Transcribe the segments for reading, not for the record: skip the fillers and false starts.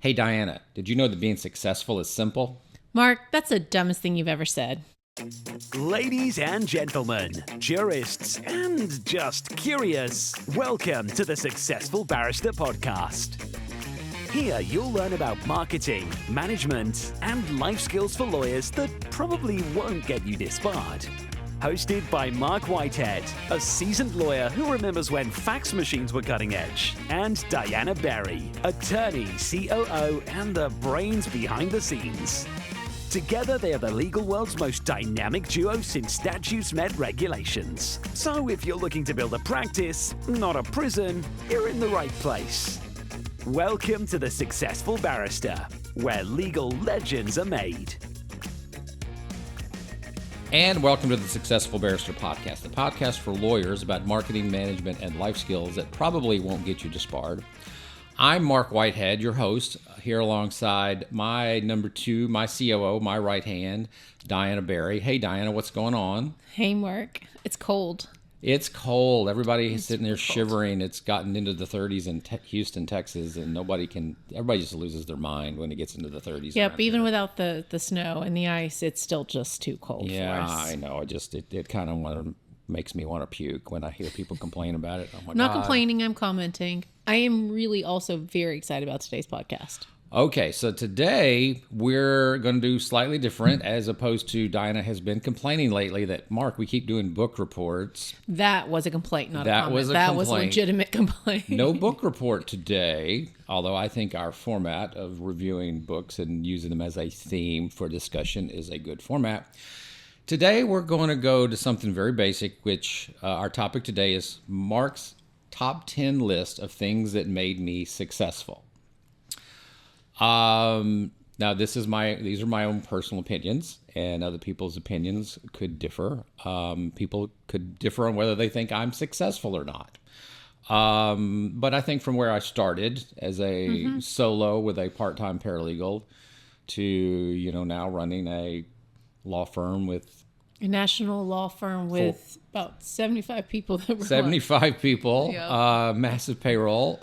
Hey, Diana, did you know that being successful is simple? Mark, that's the dumbest thing you've ever said. Ladies and gentlemen, jurists and just curious, welcome to the Successful Barrister Podcast. Here you'll learn about marketing, management, and life skills for lawyers that probably won't get you disbarred. Hosted by Marc Whitehead, a seasoned lawyer who remembers when fax machines were cutting edge, and Diana Berry, attorney, COO, and the brains behind the scenes. Together, they are the legal world's most dynamic duo since statutes met regulations. So if you're looking to build a practice, not a prison, you're in the right place. Welcome to the Successful Barrister, where legal legends are made. And welcome to the Successful Barrister Podcast, the podcast for lawyers about marketing, management, and life skills that probably won't get you disbarred. I'm Marc Whitehead, your host, here alongside my number two, my COO, my right hand, Diana Berry. Hey, Diana, what's going on? Hey, Mark. It's cold. It's cold. Everybody's sitting there shivering. It's gotten into the 30s in Houston, Texas, and everybody just loses their mind when it gets into the 30s. Yep, even without the snow and the ice, it's still just too cold for us. Yeah, I know. It kind of makes me want to puke when I hear people complain about it. Oh my I'm not God. complaining, I'm commenting. I am really also very excited about today's podcast. Okay, so today we're going to do slightly different as opposed to Diana has been complaining lately that, Mark, we keep doing book reports. That was a complaint, not a That comment. was a That was a complaint. legitimate complaint. No book report today, although I think our format of reviewing books and using them as a theme for discussion is a good format. Today we're going to go to something very basic, which our topic today is Mark's top 10 list of things that made me successful. Now these are my own personal opinions, and other people's opinions could differ. People could differ on whether they think I'm successful or not. But I think from where I started as a solo with a part-time paralegal to, now running a law firm with A national law firm with about 75 people that were 75 people, Yep. Massive payroll.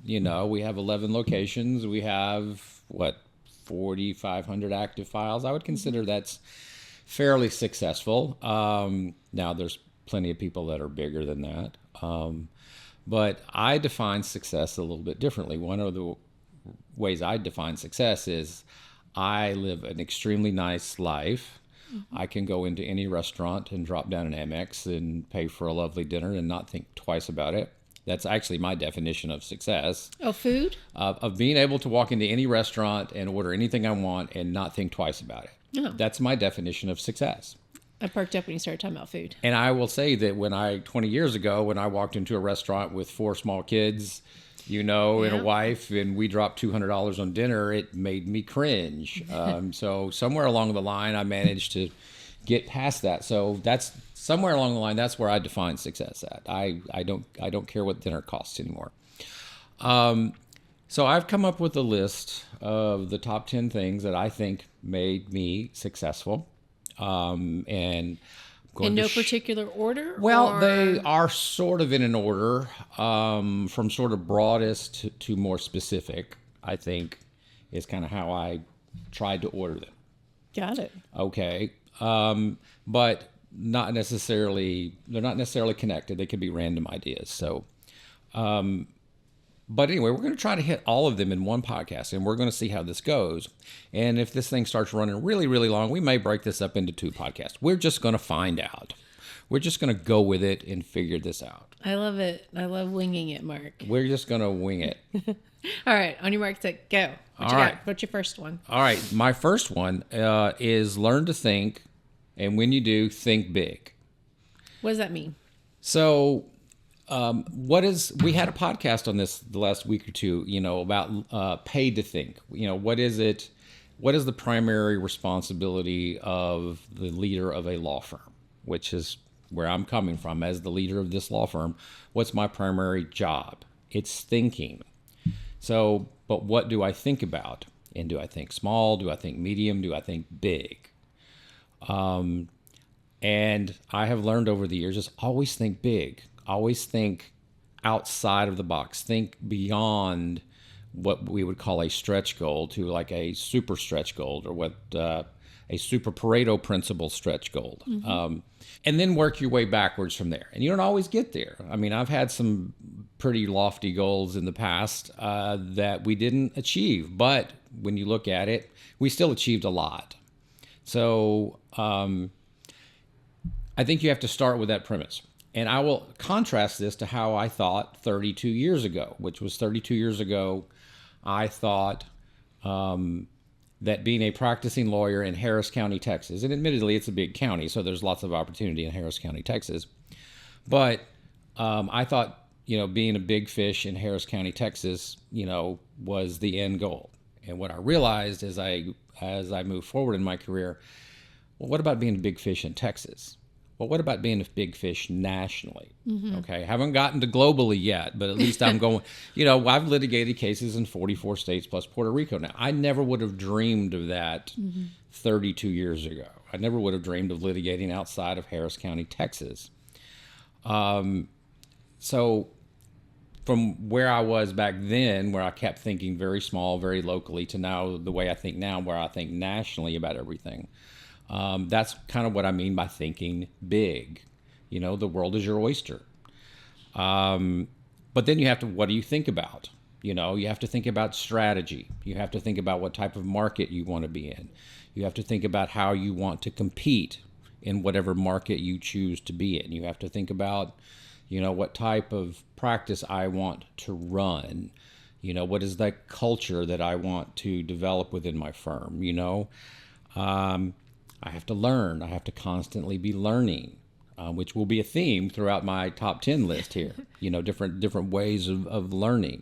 We have 11 locations. We have, 4,500 active files. I would consider that's fairly successful. Now, there's plenty of people that are bigger than that. But I define success a little bit differently. One of the ways I define success is I live an extremely nice life. I can go into any restaurant and drop down an Amex and pay for a lovely dinner and not think twice about it. That's actually my definition of success. Oh, food? Of being able to walk into any restaurant and order anything I want and not think twice about it. Oh. That's my definition of success. I perked up when you started talking about food. And I will say that 20 years ago, when I walked into a restaurant with 4 small kids, and a wife, and we dropped $200 on dinner, it made me cringe. So somewhere along the line, I managed to get past that. So that's somewhere along the line. That's where I define success at. I don't care what dinner costs anymore. So I've come up with a list of the top 10 things that I think made me successful, and. In no particular order? Well, they are sort of in an order, from sort of broadest to more specific, I think, is kind of how I tried to order them. Got it. Okay. But they're not necessarily connected. They could be random ideas. So, but anyway, we're going to try to hit all of them in one podcast, and we're going to see how this goes. And if this thing starts running really, really long, we may break this up into 2 podcasts. We're just going to find out. We're just going to go with it and figure this out. I love it. I love winging it, Mark. We're just going to wing it. All right. On your mark, set, go. What you got? What's your first one? All right. My first one is learn to think, and when you do, think big. What does that mean? So... we had a podcast on this the last week or two, about paid to think. What is it? What is the primary responsibility of the leader of a law firm, which is where I'm coming from as the leader of this law firm? What's my primary job? It's thinking. So, but what do I think about? And do I think small? Do I think medium? Do I think big? And I have learned over the years, just always think big. Always think outside of the box. Think beyond what we would call a stretch goal to like a super stretch goal, or what a super Pareto principle stretch goal. And then work your way backwards from there. And you don't always get there. I mean, I've had some pretty lofty goals in the past that we didn't achieve. But when you look at it, we still achieved a lot. So I think you have to start with that premise. And I will contrast this to how I thought 32 years ago, which was 32 years ago, I thought that being a practicing lawyer in Harris County, Texas, and admittedly it's a big county, so there's lots of opportunity in Harris County, Texas. But I thought, being a big fish in Harris County, Texas, was the end goal. And what I realized as I moved forward in my career, well, what about being a big fish in Texas? Well, what about being a big fish nationally? Okay, haven't gotten to globally yet, but at least I'm going, I've litigated cases in 44 states plus Puerto Rico now. I never would have dreamed of that 32 years ago. I never would have dreamed of litigating outside of Harris County, Texas. So from where I was back then, where I kept thinking very small, very locally, to now the way I think now, where I think nationally about everything. That's kind of what I mean by thinking big. The world is your oyster. But then you have to, what do you think about? You have to think about strategy. You have to think about what type of market you want to be in. You have to think about how you want to compete in whatever market you choose to be in. You have to think about, what type of practice I want to run. What is that culture that I want to develop within my firm, I have to learn. I have to constantly be learning, which will be a theme throughout my top 10 list here. Different ways of learning.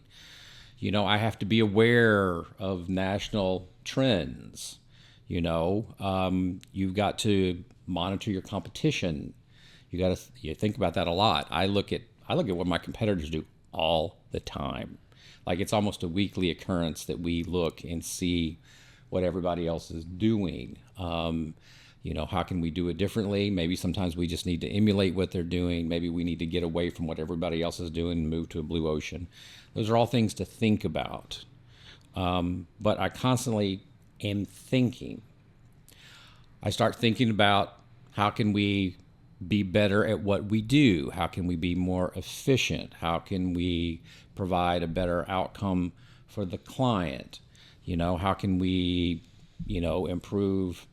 I have to be aware of national trends. You've got to monitor your competition. You think about that a lot. I look at what my competitors do all the time. Like it's almost a weekly occurrence that we look and see what everybody else is doing. How can we do it differently? Maybe sometimes we just need to emulate what they're doing. Maybe we need to get away from what everybody else is doing and move to a blue ocean. Those are all things to think about. But I constantly am thinking. I start thinking about how can we be better at what we do? How can we be more efficient? How can we provide a better outcome for the client? How can we, improve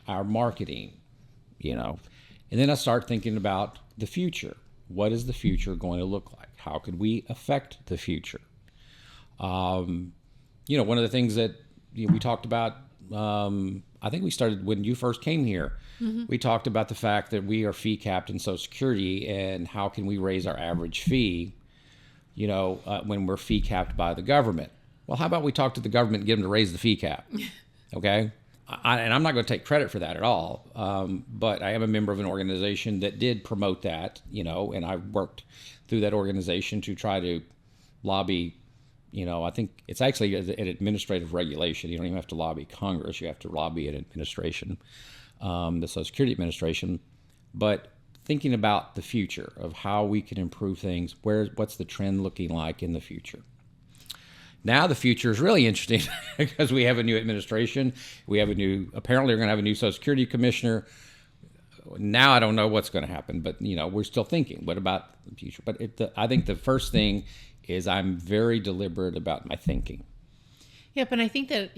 our marketing, And then I start thinking about the future. What is the future going to look like? How could we affect the future? One of the things that we talked about, I think we started when you first came here. We talked about the fact that we are fee capped in Social Security, and how can we raise our average fee, when we're fee capped by the government. Well, how about we talk to the government and get them to raise the fee cap? Okay? And I'm not going to take credit for that at all, but I am a member of an organization that did promote that, and I worked through that organization to try to lobby, I think it's actually an administrative regulation. You don't even have to lobby Congress. You have to lobby an administration, the Social Security Administration. But thinking about the future of how we can improve things, what's the trend looking like in the future? Now the future is really interesting because we have a new administration. Apparently we're going to have a new Social Security commissioner. Now I don't know what's going to happen, but we're still thinking, what about the future? But I think the first thing is I'm very deliberate about my thinking. Yep, and I think that,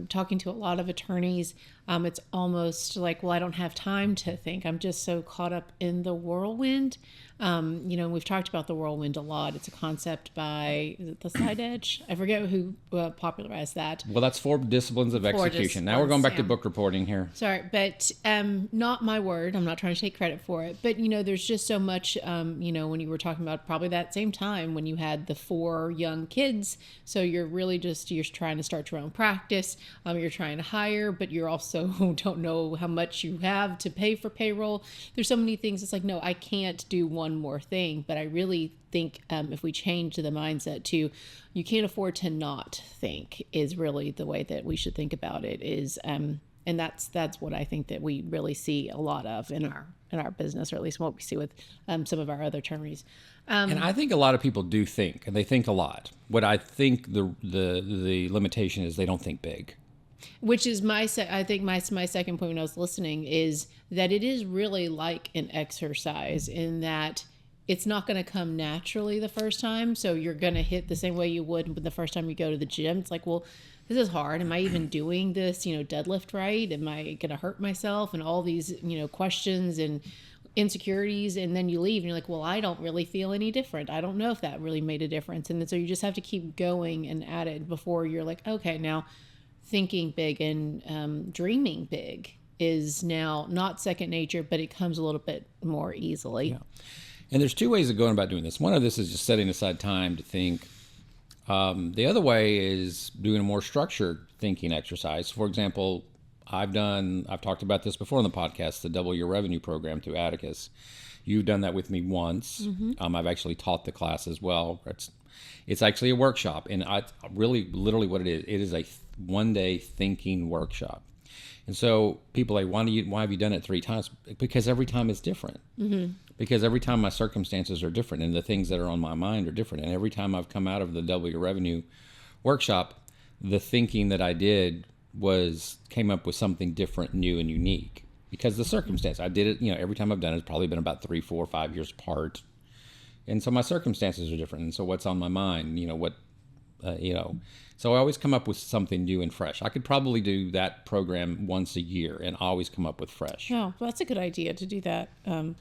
talking to a lot of attorneys, it's almost like, well, I don't have time to think. I'm just so caught up in the whirlwind. We've talked about the whirlwind a lot. It's a concept by, is it the Side Edge? I forget who popularized that. Well, that's 4 disciplines of execution. Now we're going back to book reporting here. Sorry, but not my word. I'm not trying to take credit for it. But, there's just so much, when you were talking about probably that same time when you had the 4 young kids. So you're really you're trying to start your own practice. You're trying to hire, but you're also don't know how much you have to pay for payroll. There's so many things. It's like, no, I can't do one more thing. But I really think if we change the mindset to you can't afford to not think is really the way that we should think about it is, And that's what I think that we really see a lot of in our business, or at least what we see with some of our other attorneys. And I think a lot of people do think, and they think a lot. What I think the limitation is they don't think big. Which is I think my second point when I was listening is that it is really like an exercise in that it's not going to come naturally the first time. So you're going to hit the same way you would the first time you go to the gym. It's like, well, this is hard. Am I even doing this, deadlift right? Am I going to hurt myself? And all these, questions and insecurities. And then you leave and you're like, well, I don't really feel any different. I don't know if that really made a difference. And then so you just have to keep going and at it before you're like, okay, now thinking big and dreaming big is now not second nature, but it comes a little bit more easily. Yeah. And there's two ways of going about doing this. One of this is just setting aside time to think. The other way is doing a more structured thinking exercise. For example, I've talked about this before on the podcast, the Double Your Revenue program through Atticus. You've done that with me once. Mm-hmm. I've actually taught the class as well. It's actually a workshop, and literally what it is a one-day thinking workshop. And so people are like, why have you done it 3 times? Because every time it's different. Mm-hmm. Because every time my circumstances are different and the things that are on my mind are different. And every time I've come out of the Double Your Revenue workshop, the thinking that I did came up with something different, new, and unique. Because the circumstance, I did it, every time I've done it, it's probably been about 3, 4, 5 years apart. And so my circumstances are different. And so what's on my mind, So I always come up with something new and fresh. I could probably do that program once a year and always come up with fresh. Oh, well, that's a good idea to do that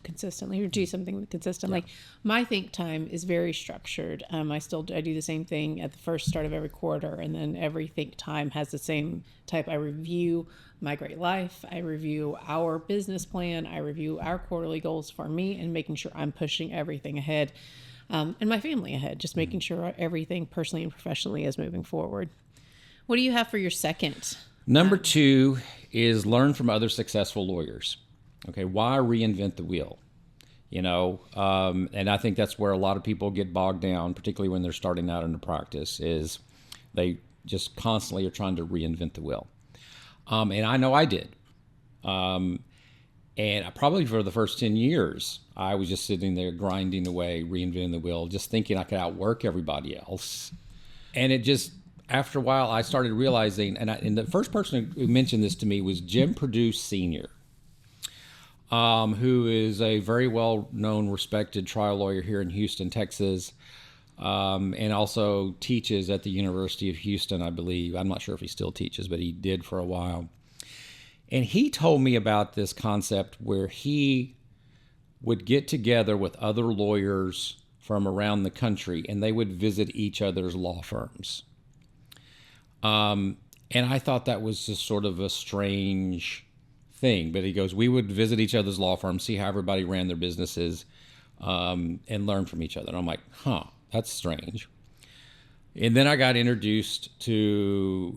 consistently, or do something consistent. Yeah. Like my think time is very structured. I do the same thing at the first start of every quarter, and then every think time has the same type. I review my great life. I review our business plan. I review our quarterly goals for me, and making sure I'm pushing everything ahead. And my family ahead, just making sure everything personally and professionally is moving forward. What do you have for your second? Number 2 is learn from other successful lawyers. Okay, why reinvent the wheel? And I think that's where a lot of people get bogged down, particularly when they're starting out into practice, is they just constantly are trying to reinvent the wheel. And I know I did. And probably for the first 10 years, I was just sitting there grinding away, reinventing the wheel, just thinking I could outwork everybody else. And it just, after a while, I started realizing, and the first person who mentioned this to me was Jim Perdue Sr., who is a very well-known, respected trial lawyer here in Houston, Texas, and also teaches at the University of Houston, I believe. I'm not sure if he still teaches, but he did for a while. And he told me about this concept where he would get together with other lawyers from around the country, and they would visit each other's law firms. And I thought that was just sort of a strange thing. But he goes, we would visit each other's law firms, see how everybody ran their businesses, and learn from each other. And I'm like, that's strange. And then I got introduced to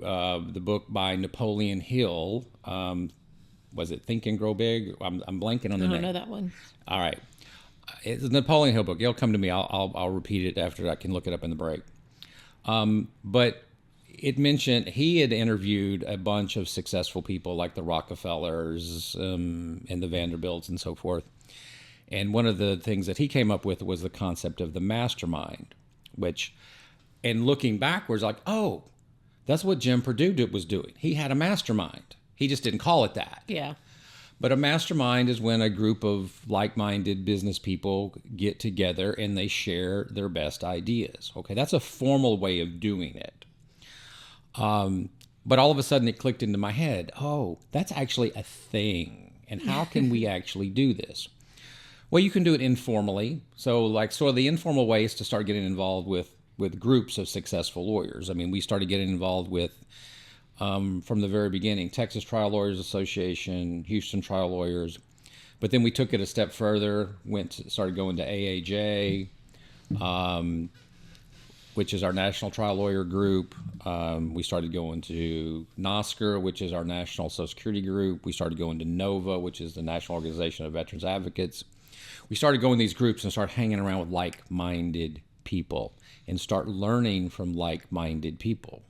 the book by Napoleon Hill. Was it Think and Grow Big? I'm blanking on the name. I don't know that one. All right. It's a Napoleon Hill book. It'll come to me. I'll repeat it after I can look it up in the break. But it mentioned he had interviewed a bunch of successful people like the Rockefellers and the Vanderbilts and so forth. And one of the things that he came up with was the concept of the mastermind, which... And looking backwards, like, oh, that's what Jim Perdue was doing. He had a mastermind. He just didn't call it that. Yeah. But a mastermind is when a group of like-minded business people get together and they share their best ideas. Okay, that's a formal way of doing it. But all of a sudden it clicked into my head, oh, that's actually a thing. And how can we actually do this? Well, you can do it informally. So the informal way is to start getting involved with groups of successful lawyers. I mean, we started getting involved with, from the very beginning, Texas Trial Lawyers Association, Houston Trial Lawyers. But then we took it a step further, started going to AAJ, which is our National Trial Lawyer Group. We started going to NOSCR, which is our National Social Security Group. We started going to NOVA, which is the National Organization of Veterans Advocates. We started going to these groups and started hanging around with like-minded people and start learning from like-minded people.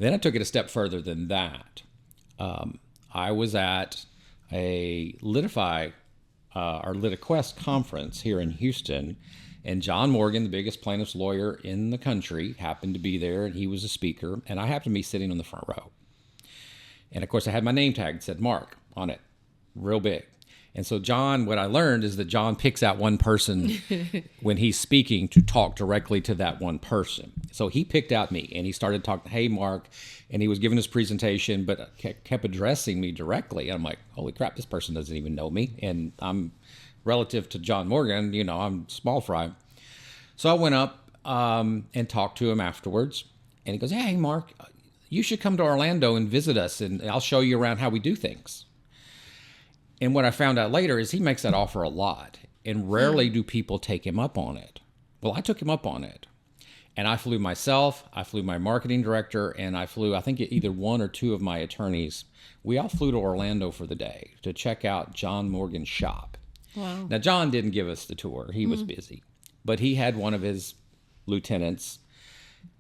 Then I took it a step further than that. I was at a Litify our LitiQuest conference here in Houston, and John Morgan, the biggest plaintiff's lawyer in the country, happened to be there, and he was a speaker, and I happened to be sitting on the front row. And of course, I had my name tag that said Mark on it, real big. And so John, what I learned is that John picks out one person when he's speaking to talk directly to that one person. So he picked out me, and he started talking, hey, Mark, and he was giving his presentation, but kept addressing me directly. And I'm like, holy crap, this person doesn't even know me. And I'm, relative to John Morgan, I'm small fry. So I went up and talked to him afterwards, and he goes, hey, Mark, you should come to Orlando and visit us, and I'll show you around how we do things. And what I found out later is he makes that offer a lot, and rarely do people take him up on it. Well, I took him up on it, and I flew myself, I flew my marketing director, and I flew, I think, either one or two of my attorneys. We all flew to Orlando for the day to check out John Morgan's shop. Wow. Now, John didn't give us the tour. He was busy, but he had one of his lieutenants,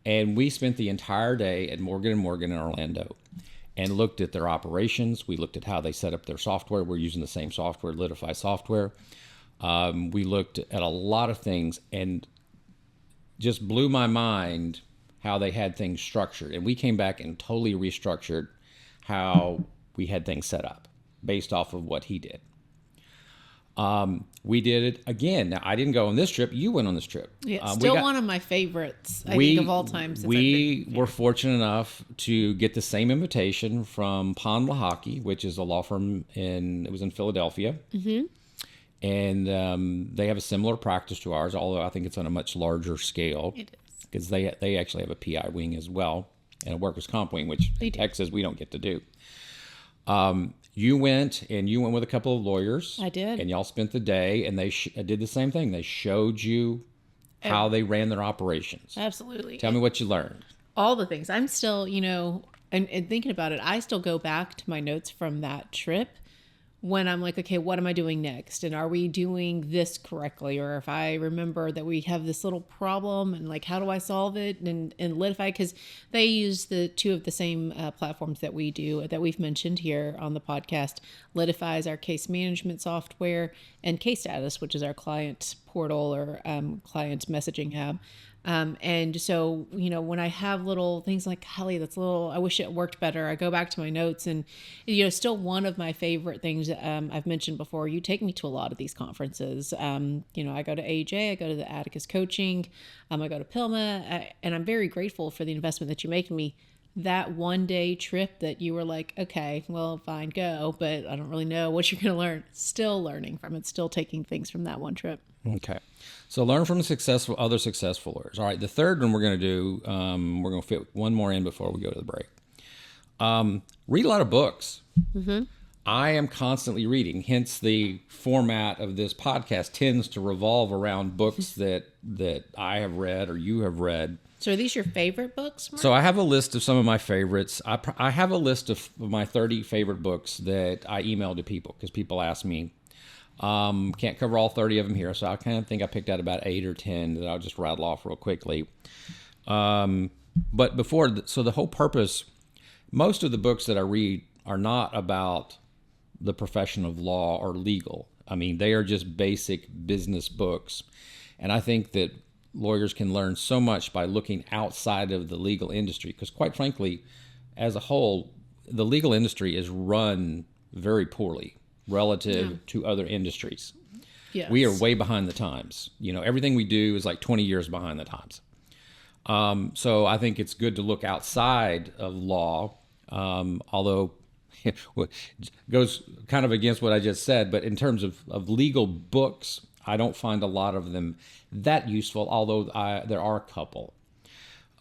and we spent the entire day at Morgan & Morgan in Orlando and looked at their operations. We looked at how they set up their software. We're using the same software, Litify software. We looked at a lot of things and just blew my mind how they had things structured. And we came back and totally restructured how we had things set up based off of what he did. We did it again. Now, I didn't go on this trip. You went on this trip. Yeah, still one of my favorites, I think, of all time. We were fortunate enough to get the same invitation from Pond Lahaki, which is a law firm it was in Philadelphia. Mm-hmm. And they have a similar practice to ours, although I think it's on a much larger scale. It is. Because they actually have a PI wing as well and a workers' comp wing, which in Texas we don't get to do. You went with a couple of lawyers. I did. And y'all spent the day, and they did the same thing. They showed you how they ran their operations. Absolutely. Tell me what you learned. All the things. I'm still, and thinking about it, I still go back to my notes from that trip when I'm like, okay, what am I doing next? And are we doing this correctly? Or if I remember that we have this little problem and like, how do I solve it? And Litify, because they use the two of the same platforms that we do, that we've mentioned here on the podcast. Litify is our case management software, and Case Status, which is our client portal or client messaging app. And so, when I have little things like, golly, I wish it worked better, I go back to my notes, and, still one of my favorite things, I've mentioned before, you take me to a lot of these conferences. I go to AJ, I go to the Atticus coaching, I go to PILMA, and I'm very grateful for the investment that you make in me. That one day trip that you were like, okay, well, fine, go, but I don't really know what you're going to learn. Still learning from it, still taking things from that one trip. Okay. So learn from other successful lawyers. All right. The third one we're going to do, we're going to fit one more in before we go to the break. Read a lot of books. Mm-hmm. I am constantly reading. Hence, the format of this podcast tends to revolve around books that I have read or you have read. So are these your favorite books, Mark? So I have a list of some of my favorites. I have a list of my 30 favorite books that I email to people because people ask me. Can't cover all 30 of them here, so I kind of think I picked out about 8 or 10 that I'll just rattle off real quickly. But so the whole purpose, most of the books that I read are not about the profession of law or legal. I mean, they are just basic business books. And I think that lawyers can learn so much by looking outside of the legal industry, because quite frankly, as a whole, the legal industry is run very poorly relative to other industries. Yes. We are way behind the times. Everything we do is like 20 years behind the times. So I think it's good to look outside of law, although it goes kind of against what I just said. But in terms of legal books, I don't find a lot of them that useful, although there are a couple.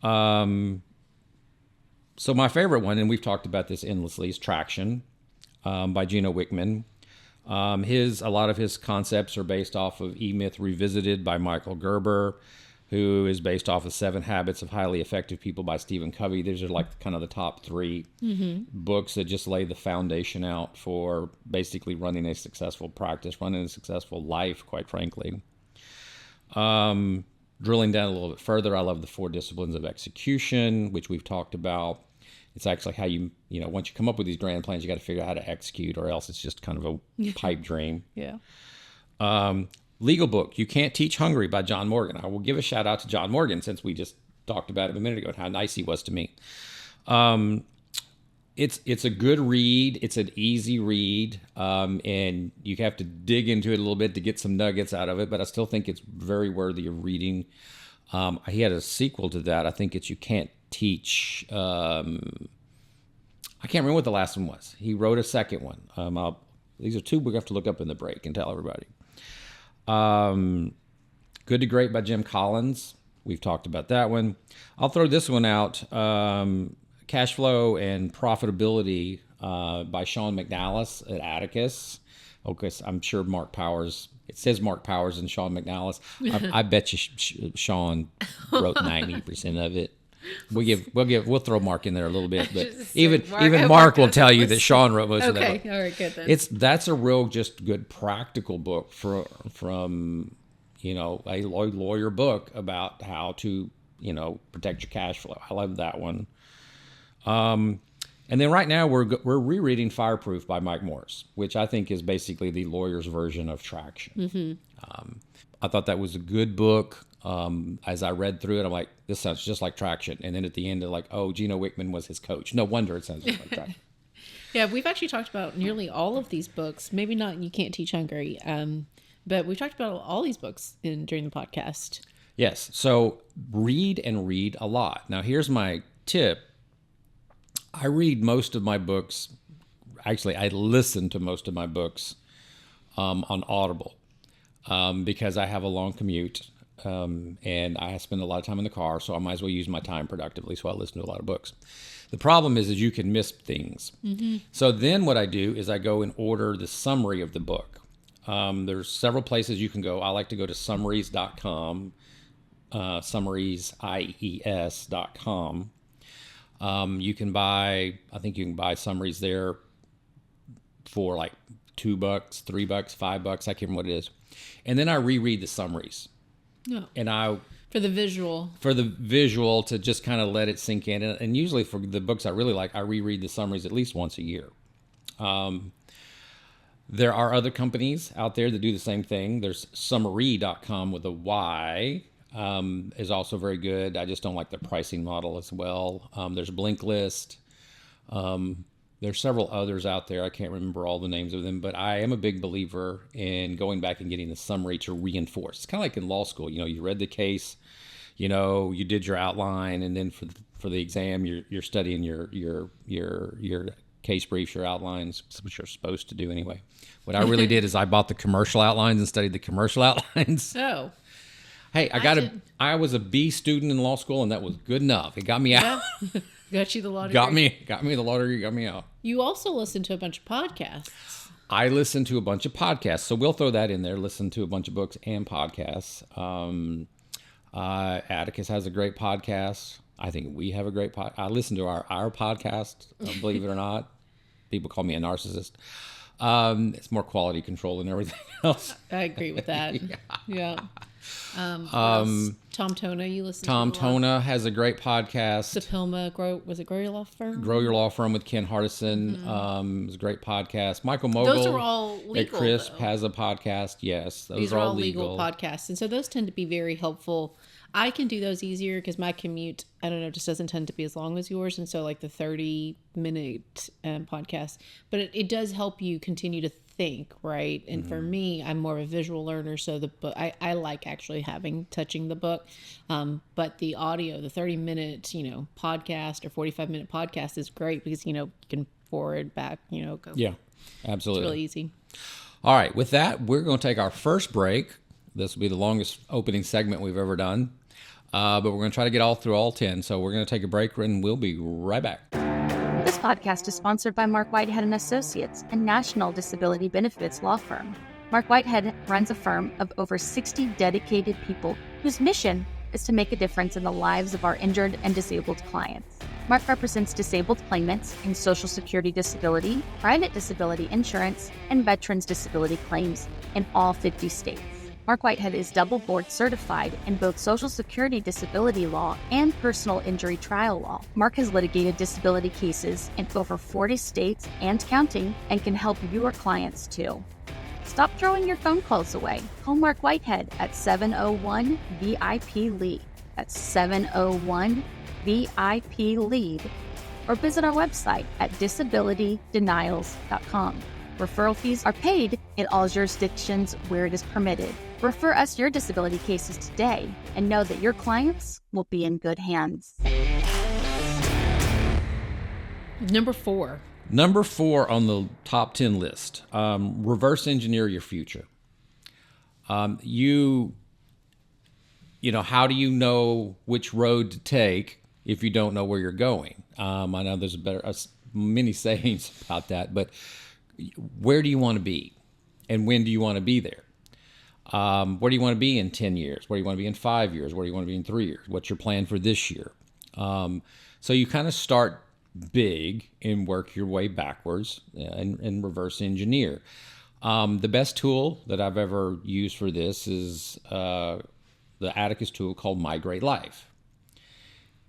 So my favorite one, and we've talked about this endlessly, is Traction by Gino Wickman. A lot of his concepts are based off of E-Myth Revisited by Michael Gerber, who is based off of 7 Habits of Highly Effective People by Stephen Covey. These are like kind of the top 3 books that just lay the foundation out for basically running a successful practice, running a successful life, quite frankly. Drilling down a little bit further, I love The 4 Disciplines of Execution, which we've talked about. It's actually how once you come up with these grand plans, you got to figure out how to execute, or else it's just kind of a pipe dream. Yeah. Legal book, You Can't Teach Hungry by John Morgan. I will give a shout out to John Morgan, since we just talked about him a minute ago and how nice he was to me. It's a good read. It's an easy read, and you have to dig into it a little bit to get some nuggets out of it, but I still think it's very worthy of reading. He had a sequel to that. I think it's You Can't Teach. I can't remember what the last one was. He wrote a second one. These are two we're going to have to look up in the break and tell everybody. Good to Great by Jim Collins. We've talked about that one. I'll throw this one out. Cash Flow and Profitability by Sean McNallis at Atticus. Okay, so I'm sure Mark Powers. It says Mark Powers and Sean McNallis. I bet you Sean wrote 90% of it. We'll throw Mark in there a little bit, but even Mark will tell you that Sean wrote most of that. Okay, all right, good then. That's a real just good practical book from a lawyer book about how to protect your cash flow. I love that one. And then right now we're rereading Fireproof by Mike Morse, which I think is basically the lawyer's version of Traction. Mm-hmm. I thought that was a good book. As I read through it, I'm like, this sounds just like Traction. And then at the end, they're like, oh, Gino Wickman was his coach. No wonder it sounds just like Traction. Yeah, we've actually talked about nearly all of these books. Maybe not You Can't Teach Hungry, but we've talked about all these books during the podcast. Yes. So read a lot. Now, here's my tip. I read most of my books. Actually, I listen to most of my books on Audible because I have a long commute. And I spend a lot of time in the car, so I might as well use my time productively. So I listen to a lot of books. The problem is you can miss things. Mm-hmm. So then what I do is I go and order the summary of the book. There's several places you can go. I like to go to summaries.com, summariesies.com. You can buy summaries there for like $2, $3, $5. I can't remember what it is. And then I reread the summaries. No. And for the visual to just kind of let it sink in. And usually for the books I really like, I reread the summaries at least once a year. There are other companies out there that do the same thing. There's summary.com with a Y, is also very good. I just don't like the pricing model as well. There's Blinklist. There's several others out there. I can't remember all the names of them, but I am a big believer in going back and getting the summary to reinforce. It's kind of like in law school. You read the case, you did your outline, and then for the exam, you're studying your case briefs, your outlines, which you're supposed to do anyway. What I really did is I bought the commercial outlines and studied the commercial outlines. Oh. Hey, I was a B student in law school, and that was good enough. It got me out. Got you the law degree. Got me the law degree, got me out. You also listen to a bunch of podcasts. I listen to a bunch of podcasts, so we'll throw that in there. Listen to a bunch of books and podcasts. Atticus has a great podcast. I think we have a great podcast. I listen to our podcast, believe it or not. People call me a narcissist. It's more quality control than everything else. I agree with that. Yeah. Tom Tona, you listen to Tom Tona has a great podcast. Sapilma, Grow Your Law Firm? Grow Your Law Firm with Ken Hardison. It's a great podcast. Michael Mogul. Those are all legal, at Crisp has a podcast. Yes, these are all legal podcasts. And so those tend to be very helpful. I can do those easier because my commute, I don't know, just doesn't tend to be as long as yours. And so like the 30-minute podcast. But it does help you continue to think, right? And for me, I'm more of a visual learner. So the book, I like actually touching the book. But the audio, the 30-minute, podcast or 45-minute podcast is great because, you can forward, back, go. Yeah, absolutely. It's really easy. All right. With that, we're going to take our first break. This will be the longest opening segment we've ever done. But we're going to try to get through all 10. So we're going to take a break and we'll be right back. This podcast is sponsored by Mark Whitehead & Associates, a national disability benefits law firm. Mark Whitehead runs a firm of over 60 dedicated people whose mission is to make a difference in the lives of our injured and disabled clients. Mark represents disabled claimants in Social Security disability, private disability insurance, and veterans disability claims in all 50 states. Marc Whitehead is double board certified in both Social Security disability law and personal injury trial law. Marc has litigated disability cases in over 40 states and counting and can help your clients too. Stop throwing your phone calls away. Call Marc Whitehead at 701-VIP-LEAD. That's 701-VIP-LEAD. Or visit our website at disabilitydenials.com. Referral fees are paid in all jurisdictions where it is permitted. Refer us your disability cases today and know that your clients will be in good hands. Number 4. Number 4 on the top 10 list, reverse engineer your future. You know, how do you know which road to take if you don't know where you're going? I know there's many sayings about that, but where do you want to be? And when do you want to be there? Where do you want to be in 10 years? Where do you want to be in 5 years? Where do you want to be in 3 years? What's your plan for this year? So you kind of start big and work your way backwards and reverse engineer. The best tool that I've ever used for this is the Atticus tool called My Great Life.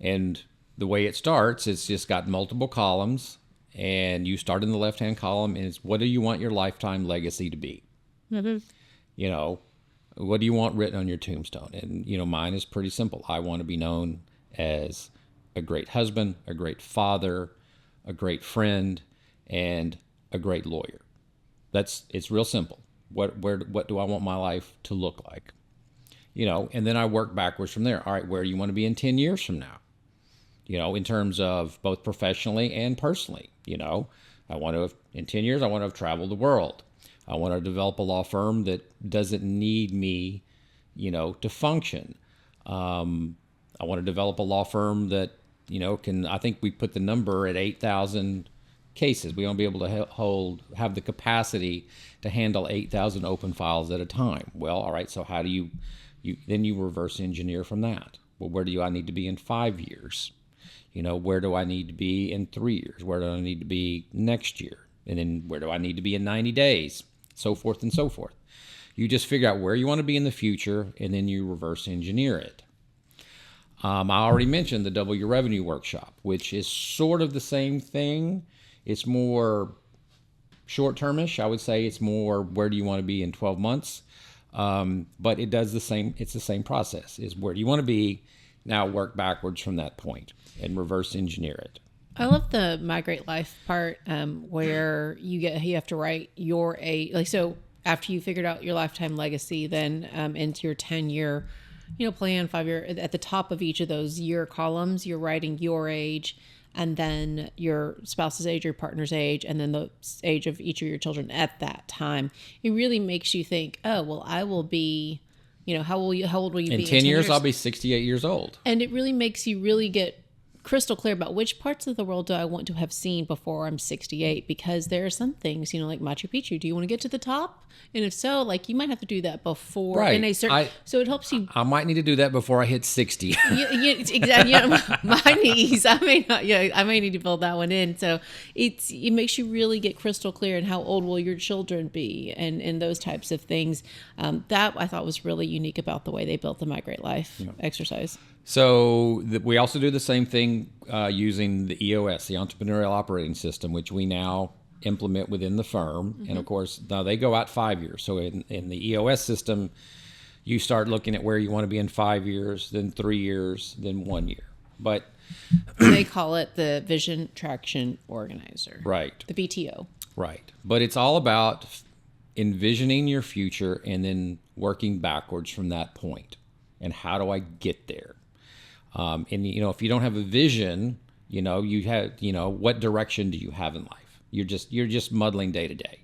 And the way it starts, it's just got multiple columns, and you start in the left-hand column, and it's what do you want your lifetime legacy to be? Mm-hmm. You know, what do you want written on your tombstone? And, you know, mine is pretty simple. I want to be known as a great husband, a great father, a great friend, and a great lawyer. It's real simple. What do I want my life to look like? You know, and then I work backwards from there. All right, where do you want to be in 10 years from now? You know, in terms of both professionally and personally. You know, in 10 years, I want to have traveled the world. I want to develop a law firm that doesn't need me, you know, to function. I want to develop a law firm that, you know, I think we put the number at 8,000 cases. We want to be able to have the capacity to handle 8,000 open files at a time. Well, all right, so how do you reverse engineer from that? Well, where do I need to be in 5 years? You know, where do I need to be in 3 years? Where do I need to be next year? And then where do I need to be in 90 days? So forth and so forth. You just figure out where you want to be in the future, and then you reverse engineer it. I already mentioned the Double Your Revenue Workshop, which is sort of the same thing. It's more short-termish. I would say it's more where do you want to be in 12 months? But it does the same. It's the same process. Is where do you want to be? Now work backwards from that point and reverse engineer it. I love the My Great Life part where you have to write your age. Like, so after you figured out your lifetime legacy, then into your 10-year, you know, plan, 5-year, at the top of each of those year columns, you're writing your age, and then your spouse's age, your partner's age, and then the age of each of your children at that time. It really makes you think, oh, well, I will be, you know, how old will you be? In 10 years, I'll be 68 years old. And it really makes you really get crystal clear about which parts of the world do I want to have seen before I'm 68, because there are some things, you know, like Machu Picchu. Do you want to get to the top? And if so, like, you might have to do that before. Right. In a certain, so it helps you. I might need to do that before I hit 60. Yeah, exactly. You know, my knees, I may need to build that one in. So it makes you really get crystal clear in how old will your children be, and those types of things. That I thought was really unique about the way they built the My Great Life exercise. So we also do the same thing using the EOS, the Entrepreneurial Operating System, which we now implement within the firm. Mm-hmm. And of course, now they go out 5 years. So in the EOS system, you start looking at where you want to be in 5 years, then 3 years, then 1 year. But they call it the Vision Traction Organizer. Right. The VTO. Right. But it's all about envisioning your future and then working backwards from that point. And how do I get there? And, you know, if you don't have a vision, you know, what direction do you have in life? You're just muddling day to day.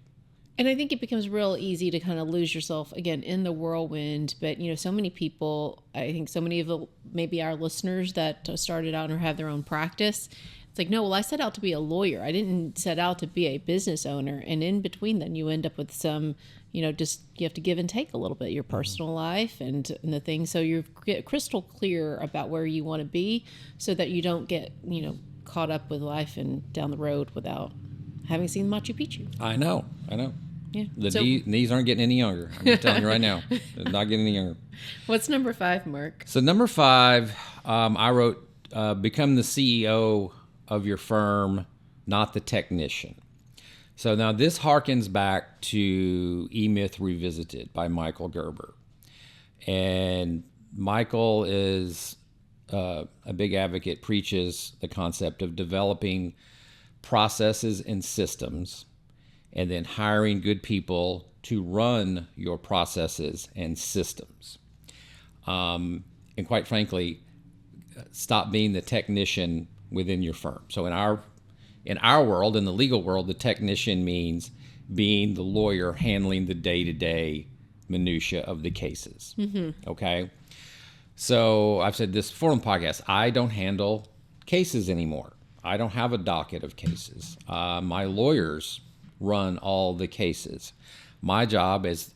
And I think it becomes real easy to kind of lose yourself again in the whirlwind. But, you know, so many people, I think so many of maybe our listeners that started out or have their own practice, it's like, no, well, I set out to be a lawyer. I didn't set out to be a business owner. And in between then you end up with some, you know, just you have to give and take a little bit, your personal life and the things. So you get crystal clear about where you want to be so that you don't get, you know, caught up with life and down the road without having seen Machu Picchu. I know. Yeah. The So knees aren't getting any younger. I'm just telling you right now. They're not getting any younger. what's number 5, Mark? So number 5, I wrote, become the CEO of your firm, not the technician. So now this harkens back to E-Myth Revisited by Michael Gerber. And Michael is a big advocate, preaches the concept of developing processes and systems, and then hiring good people to run your processes and systems. And quite frankly, stop being the technician within your firm. So in our world, in the legal world, the technician means being the lawyer handling the day-to-day minutia of the cases. Mm-hmm. Okay? So I've said this before on the podcast, I don't handle cases anymore. I don't have a docket of cases. My lawyers run all the cases. My job is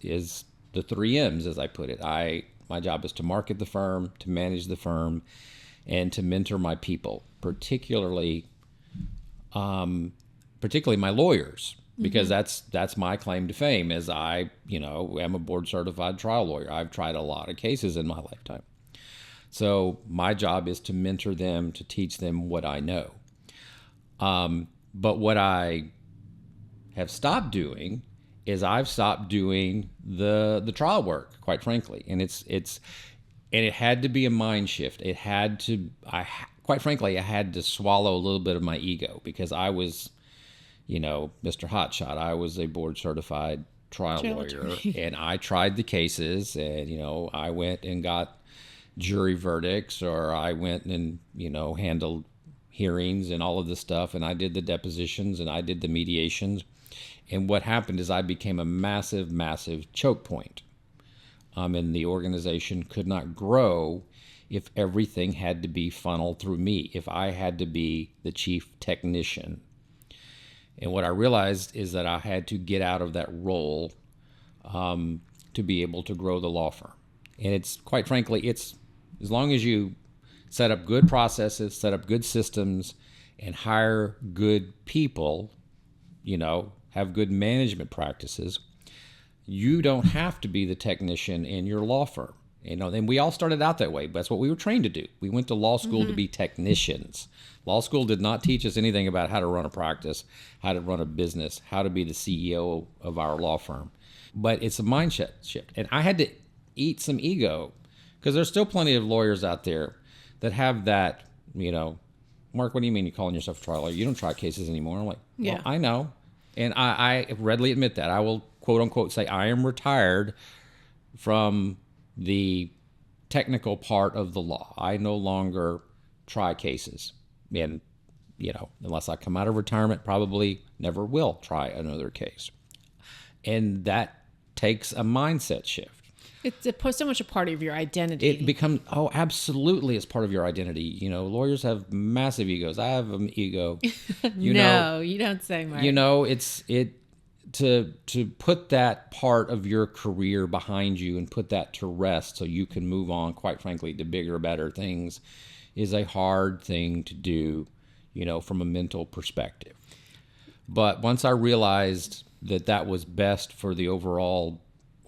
the 3 M's, as I put it. My job is to market the firm, to manage the firm, and to mentor my people, particularly my lawyers, because that's my claim to fame. As I am a board certified trial lawyer. I've tried a lot of cases in my lifetime. So my job is to mentor them, to teach them what I know. But what I have stopped doing is I've stopped doing the trial work, quite frankly. And it had to be a mind shift. Quite frankly, I had to swallow a little bit of my ego, because I was, Mr. Hotshot. I was a board certified trial lawyer, and I tried the cases, and, I went and got jury verdicts, or I went and, handled hearings and all of this stuff, and I did the depositions and I did the mediations. And what happened is I became a massive, massive choke point. And the organization could not grow if everything had to be funneled through me, if I had to be the chief technician. And what I realized is that I had to get out of that role to be able to grow the law firm. And it's, quite frankly, it's as long as you set up good processes, set up good systems, and hire good people, have good management practices, you don't have to be the technician in your law firm. And we all started out that way. But that's what we were trained to do. We went to law school to be technicians. Law school did not teach us anything about how to run a practice, how to run a business, how to be the CEO of our law firm. But it's a mindset shift. And I had to eat some ego, because there's still plenty of lawyers out there that have that, Mark, what do you mean you're calling yourself a trial lawyer? You don't try cases anymore. I'm like, well, I know. And I readily admit that. I will, quote unquote, say I am retired from the technical part of the law. I no longer try cases. And, unless I come out of retirement, probably never will try another case. And that takes a mindset shift. It's so much a part of your identity. It becomes, absolutely, it's part of your identity. Lawyers have massive egos. I have an ego. You don't say, Mark. To put that part of your career behind you and put that to rest so you can move on, quite frankly, to bigger, better things is a hard thing to do, from a mental perspective. But once I realized that was best for the overall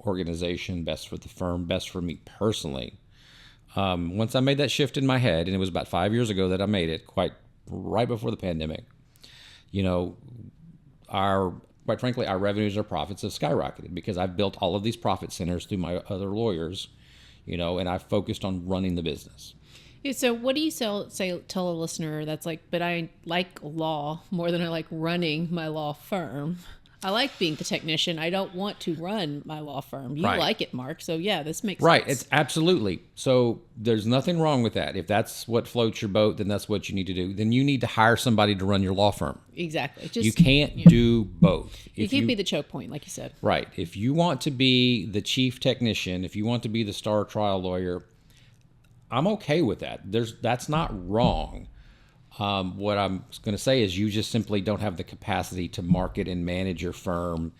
organization, best for the firm, best for me personally, once I made that shift in my head, and it was about 5 years ago that I made it, quite right before the pandemic, quite frankly, our revenues or profits have skyrocketed because I've built all of these profit centers through my other lawyers, and I've focused on running the business. Yeah, so what do you tell a listener that's like, but I like law more than I like running my law firm? I like being the technician. I don't want to run my law firm. You like it, Mark. So yeah, this makes sense. Right. It's absolutely. So there's nothing wrong with that. If that's what floats your boat, then that's what you need to do. Then you need to hire somebody to run your law firm. Exactly. You can't do both. You can't be the choke point, like you said. Right. If you want to be the chief technician, if you want to be the star trial lawyer, I'm okay with that. That's not wrong. What I'm going to say is you just simply don't have the capacity to market and manage your firm,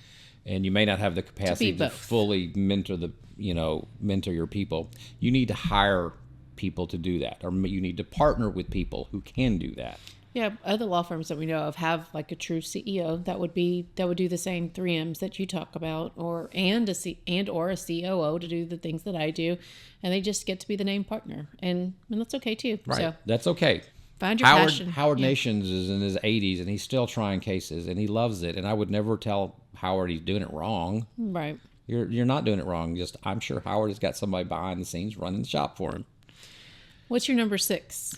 and you may not have the capacity to fully mentor your people. You need to hire people to do that, or you need to partner with people who can do that. Yeah, other law firms that we know of have like a true CEO that would do the same 3Ms that you talk about, or a COO to do the things that I do, and they just get to be the named partner, and that's okay too. Right, So that's okay. find your passion. Howard Nations is in his 80s, and he's still trying cases, and he loves it. And I would never tell Howard he's doing it wrong. Right. You're not doing it wrong. Just I'm sure Howard has got somebody behind the scenes running the shop for him. What's your number 6?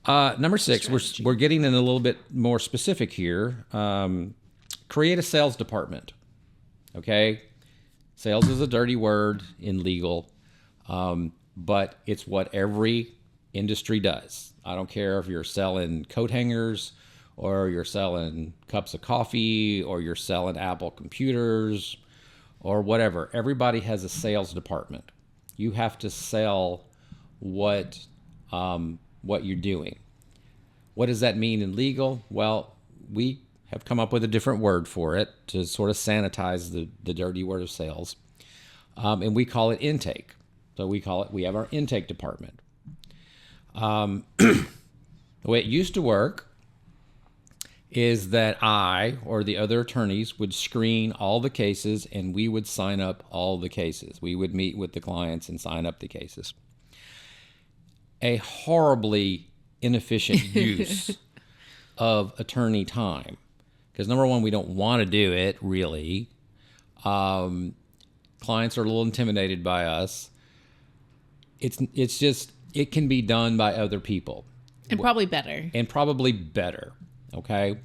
Number 6, Strategy. we're getting in a little bit more specific here. Create a sales department. Okay, sales is a dirty word in legal, but it's what every industry does. I don't care if you're selling coat hangers, or you're selling cups of coffee, or you're selling Apple computers, or whatever. Everybody has a sales department. You have to sell what you're doing. What does that mean in legal? Well, we have come up with a different word for it to sort of sanitize the dirty word of sales, and we call it intake. So we have our intake department. The way it used to work is that I or the other attorneys would screen all the cases, and we would sign up all the cases. We would meet with the clients and sign up the cases. A horribly inefficient use of attorney time, because number one, we don't want to do it really. Clients are a little intimidated by us. It's just, it can be done by other people, And probably better. Okay,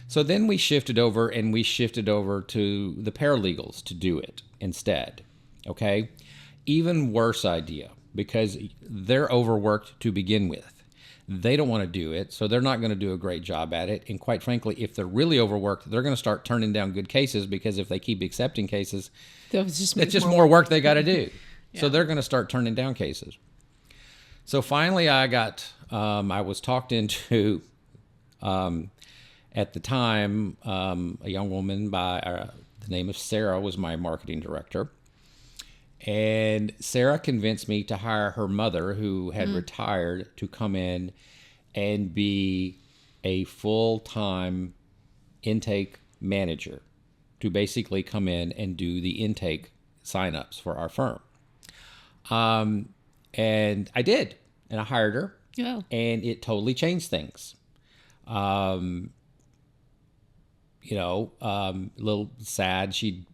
so then we shifted over to the paralegals to do it instead. Okay, even worse idea, because they're overworked to begin with. They don't want to do it, so they're not going to do a great job at it. And quite frankly, if they're really overworked, they're going to start turning down good cases, because if they keep accepting cases, it's just more work they got to do. Yeah. So they're going to start turning down cases. So finally, I was talked into, at the time, a young woman by the name of Sarah was my marketing director. And Sarah convinced me to hire her mother, who had retired, to come in and be a full-time intake manager, to basically come in and do the intake signups for our firm. And I did, and I hired her, and it totally changed things. A little sad. She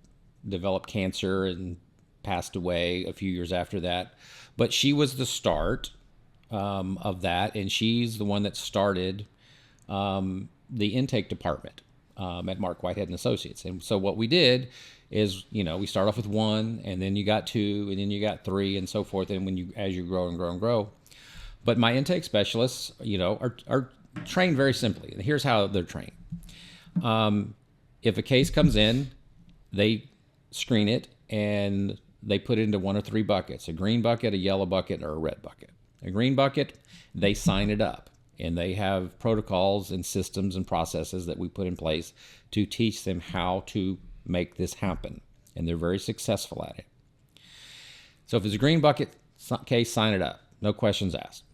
developed cancer and passed away a few years after that, but she was the start of that, and she's the one that started the intake department at Marc Whitehead and Associates. And so what we did is, we start off with 1, and then you got 2, and then you got 3, and so forth. And as you grow and grow and grow, but my intake specialists, are trained very simply. And here's how they're trained. If a case comes in, they screen it, and they put it into 1 of 3 buckets: a green bucket, a yellow bucket, or a red bucket. A green bucket, they sign it up, and they have protocols and systems and processes that we put in place to teach them how to make this happen, and they're very successful at it. So if it's a green bucket case, sign it up, no questions asked.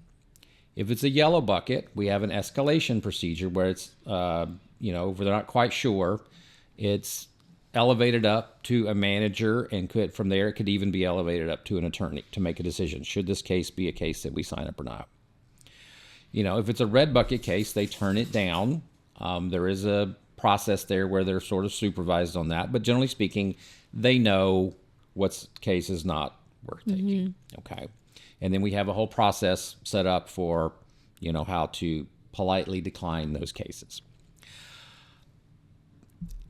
If it's a yellow bucket, we have an escalation procedure where it's, if they're not quite sure, it's elevated up to a manager, and from there it could even be elevated up to an attorney to make a decision. Should this case be a case that we sign up or not? If it's a red bucket case, they turn it down. There is a process there where they're sort of supervised on that, but generally speaking, they know what case is not worth taking. Okay, and then we have a whole process set up for, how to politely decline those cases.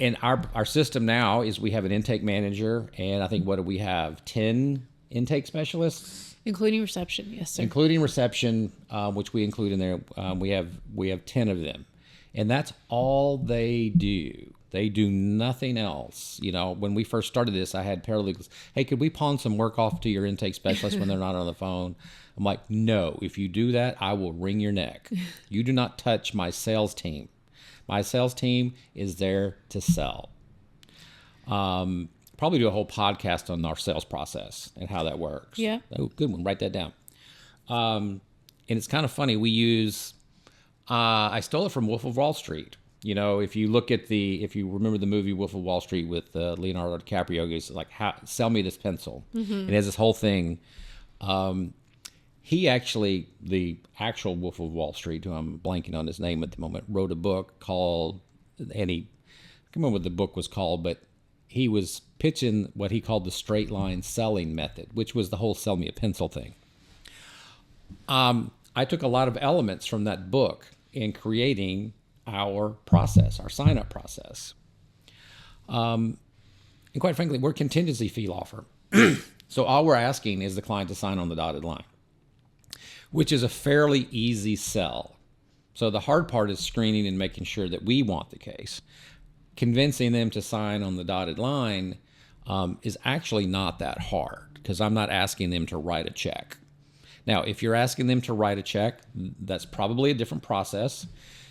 And our system now is we have an intake manager, and I think, what do we have? 10 intake specialists, including reception. Yes, sir. Including reception, which we include in there. We have 10 of them, and that's all they do. They do nothing else. When we first started this, I had paralegals. Hey, could we pawn some work off to your intake specialist when they're not on the phone? I'm like, no. If you do that, I will wring your neck. You do not touch my sales team. My sales team is there to sell. Probably do a whole podcast on our sales process and how that works. Yeah. Oh, good one. Write that down. And it's kind of funny. We use, I stole it from Wolf of Wall Street. You know, if you remember the movie Wolf of Wall Street with Leonardo DiCaprio, it's like, sell me this pencil. And it has this whole thing. He actually, the actual Wolf of Wall Street, who I'm blanking on his name at the moment, wrote a book called, and I can't remember what the book was called, but he was pitching what he called the straight line selling method, which was the whole sell me a pencil thing. I took a lot of elements from that book in creating our process, our sign-up process. And quite frankly, we're a contingency fee law firm. So all we're asking is the client to sign on the dotted line, which is a fairly easy sell. So the hard part is screening and making sure that we want the case. Convincing them to sign on the dotted line is actually not that hard, because I'm not asking them to write a check. Now, if you're asking them to write a check, that's probably a different process,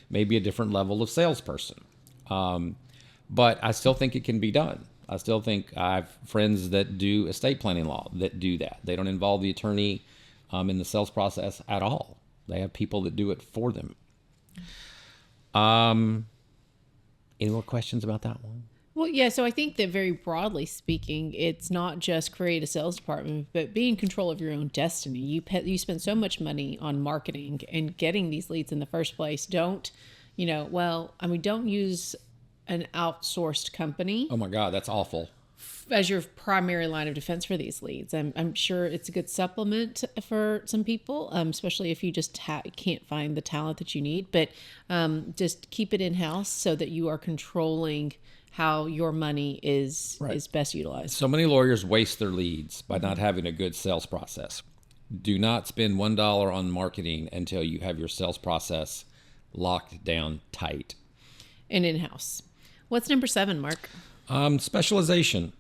maybe a different level of salesperson. But I still think it can be done. I still think I have friends that do estate planning law that do that. They don't involve the attorney in the sales process at all. They have people that do it for them. Any more questions about that one? Well, yeah, so I think that very broadly speaking, it's not just create a sales department, but be in control of your own destiny. You spend so much money on marketing and getting these leads in the first place. Don't use an outsourced company. Oh my God, that's awful. As your primary line of defense for these leads. I'm sure it's a good supplement for some people, especially if you just can't find the talent that you need. But just keep it in-house so that you are controlling how your money is best utilized. So many lawyers waste their leads by not having a good sales process. Do not spend $1 on marketing until you have your sales process locked down tight. And in-house. What's number 7, Mark? Specialization.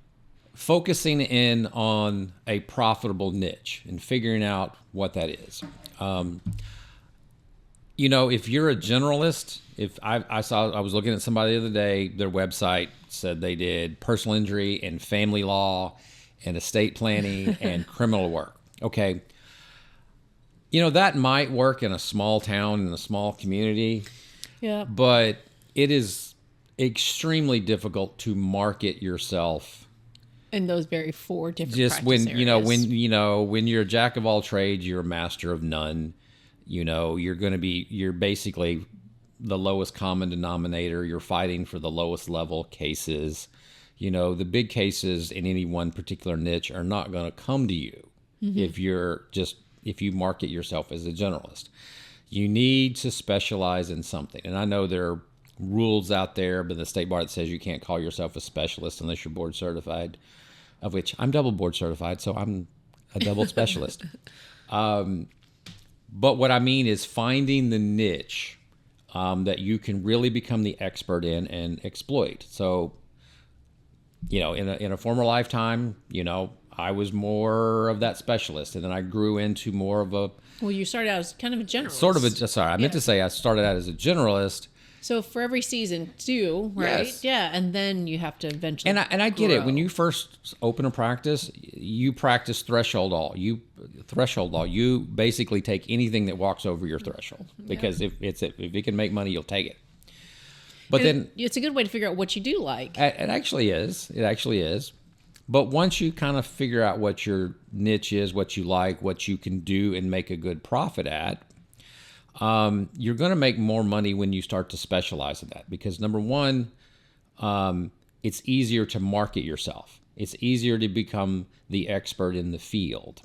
Focusing in on a profitable niche and figuring out what that is. If you're a generalist, if I was looking at somebody the other day, their website said they did personal injury and family law and estate planning and criminal work. Okay. That might work in a small town, in a small community. Yeah. But it is extremely difficult to market yourself in those very 4 different just practice areas. when you're a jack of all trades, you're a master of none. You're basically the lowest common denominator. You're fighting for the lowest level cases. The big cases in any one particular niche are not going to come to you if you market yourself as a generalist. You need to specialize in something. And I know there are rules out there, but the state bar that says you can't call yourself a specialist unless you're board certified, of which I'm double board certified, so I'm a double specialist. But what I mean is finding the niche that you can really become the expert in and exploit. So, in a former lifetime, I was more of that specialist, and then I grew into more of a... Well, you started out as kind of a generalist. I meant to say I started out as a generalist. So for every season, 2, right? Yes. Yeah, and then you have to eventually And I get it. grow. When you first open a practice, you practice threshold law. You basically take anything that walks over your threshold, because if it can make money, you'll take it. But then it's a good way to figure out what you do like. it actually is. It actually is. But once you kind of figure out what your niche is, what you like, what you can do and make a good profit at, you're going to make more money when you start to specialize in that, because number one, it's easier to market yourself. It's easier to become the expert in the field.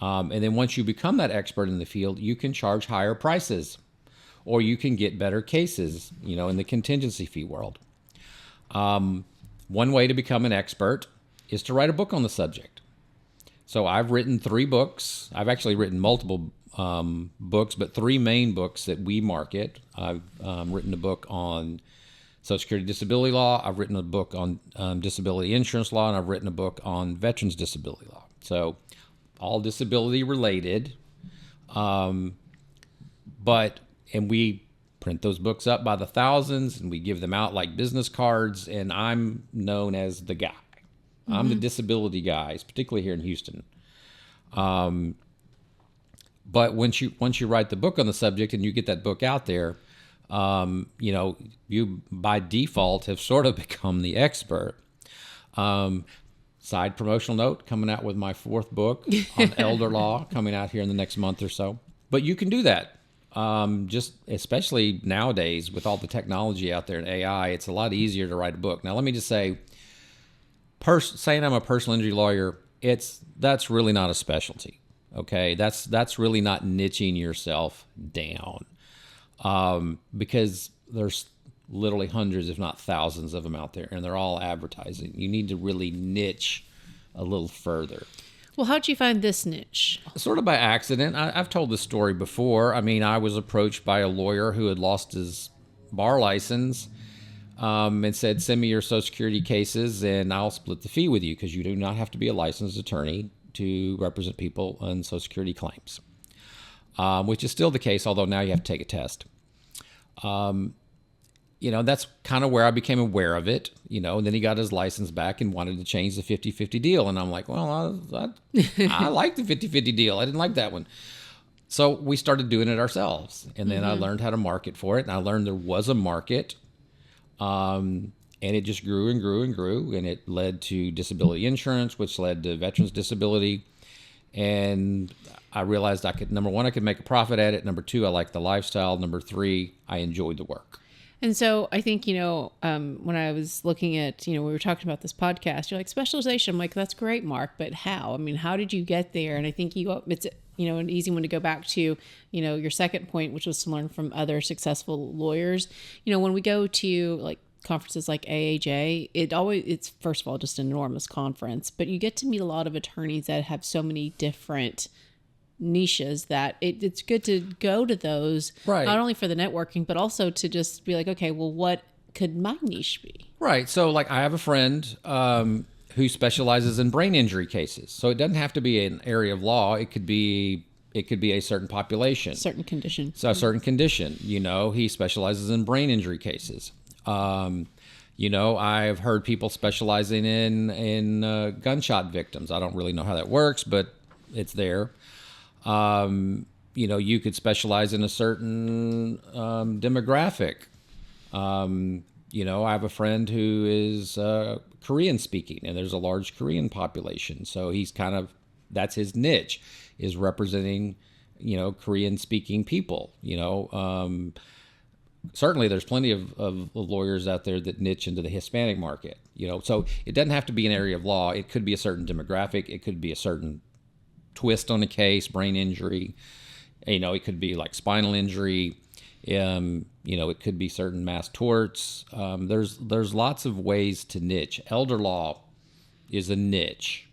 And then once you become that expert in the field, you can charge higher prices, or you can get better cases, in the contingency fee world. One way to become an expert is to write a book on the subject. So I've written 3 books. I've actually written multiple books, but 3 main books that we market. I've written a book on Social Security disability law. I've written a book on disability insurance law, and I've written a book on veterans disability law. So all disability related. And we print those books up by the thousands, and we give them out like business cards, and I'm known as the guy. I'm the disability guy, particularly here in Houston. But once you write the book on the subject and you get that book out there, you by default have sort of become the expert. Side promotional note, coming out with my 4th book on elder law, coming out here in the next month or so. But you can do that. Just especially nowadays with all the technology out there in AI, it's a lot easier to write a book. Now, let me just say, saying I'm a personal injury lawyer, that's really not a specialty. Okay, that's really not niching yourself down, because there's literally hundreds, if not thousands, of them out there, and they're all advertising. You need to really niche a little further. Well, how'd you find this niche? Sort of by accident. I've told this story before. I mean, I was approached by a lawyer who had lost his bar license, and said, send me your Social Security cases and I'll split the fee with you, because you do not have to be a licensed attorney to represent people on Social Security claims, which is still the case, although now you have to take a test. That's kind of where I became aware of it, and then he got his license back and wanted to change the 50-50 deal. And I'm like, well, I like the 50-50 deal. I didn't like that one. So we started doing it ourselves. And then I learned how to market for it. And I learned there was a market. And it just grew and grew and grew. And it led to disability insurance, which led to veterans disability. And I realized number 1, I could make a profit at it. Number 2, I liked the lifestyle. Number 3, I enjoyed the work. And so I think, when I was looking at, we were talking about this podcast, you're like, specialization. I'm like, that's great, Mark, but how? I mean, how did you get there? And I think it's, an easy one to go back to, your second point, which was to learn from other successful lawyers. When we go to like conferences like AAJ, it's first of all, just an enormous conference, but you get to meet a lot of attorneys that have so many different niches that it's good to go to those, right, not only for the networking, but also to just be like, okay, well, what could my niche be? Right. So like I have a friend who specializes in brain injury cases. So it doesn't have to be an area of law. It could be a certain population. Certain condition. So a certain condition, he specializes in brain injury cases. I've heard people specializing in gunshot victims. I don't really know how that works, but it's there. You could specialize in a certain demographic. I have a friend who is Korean speaking, and there's a large Korean population. So that's his niche, is representing, Korean speaking people. Certainly there's plenty of lawyers out there that niche into the Hispanic market. So it doesn't have to be an area of law. It could be a certain demographic. It could be a certain twist on a case, brain injury, it could be like spinal injury, it could be certain mass torts. There's lots of ways to niche. Elder law is a niche.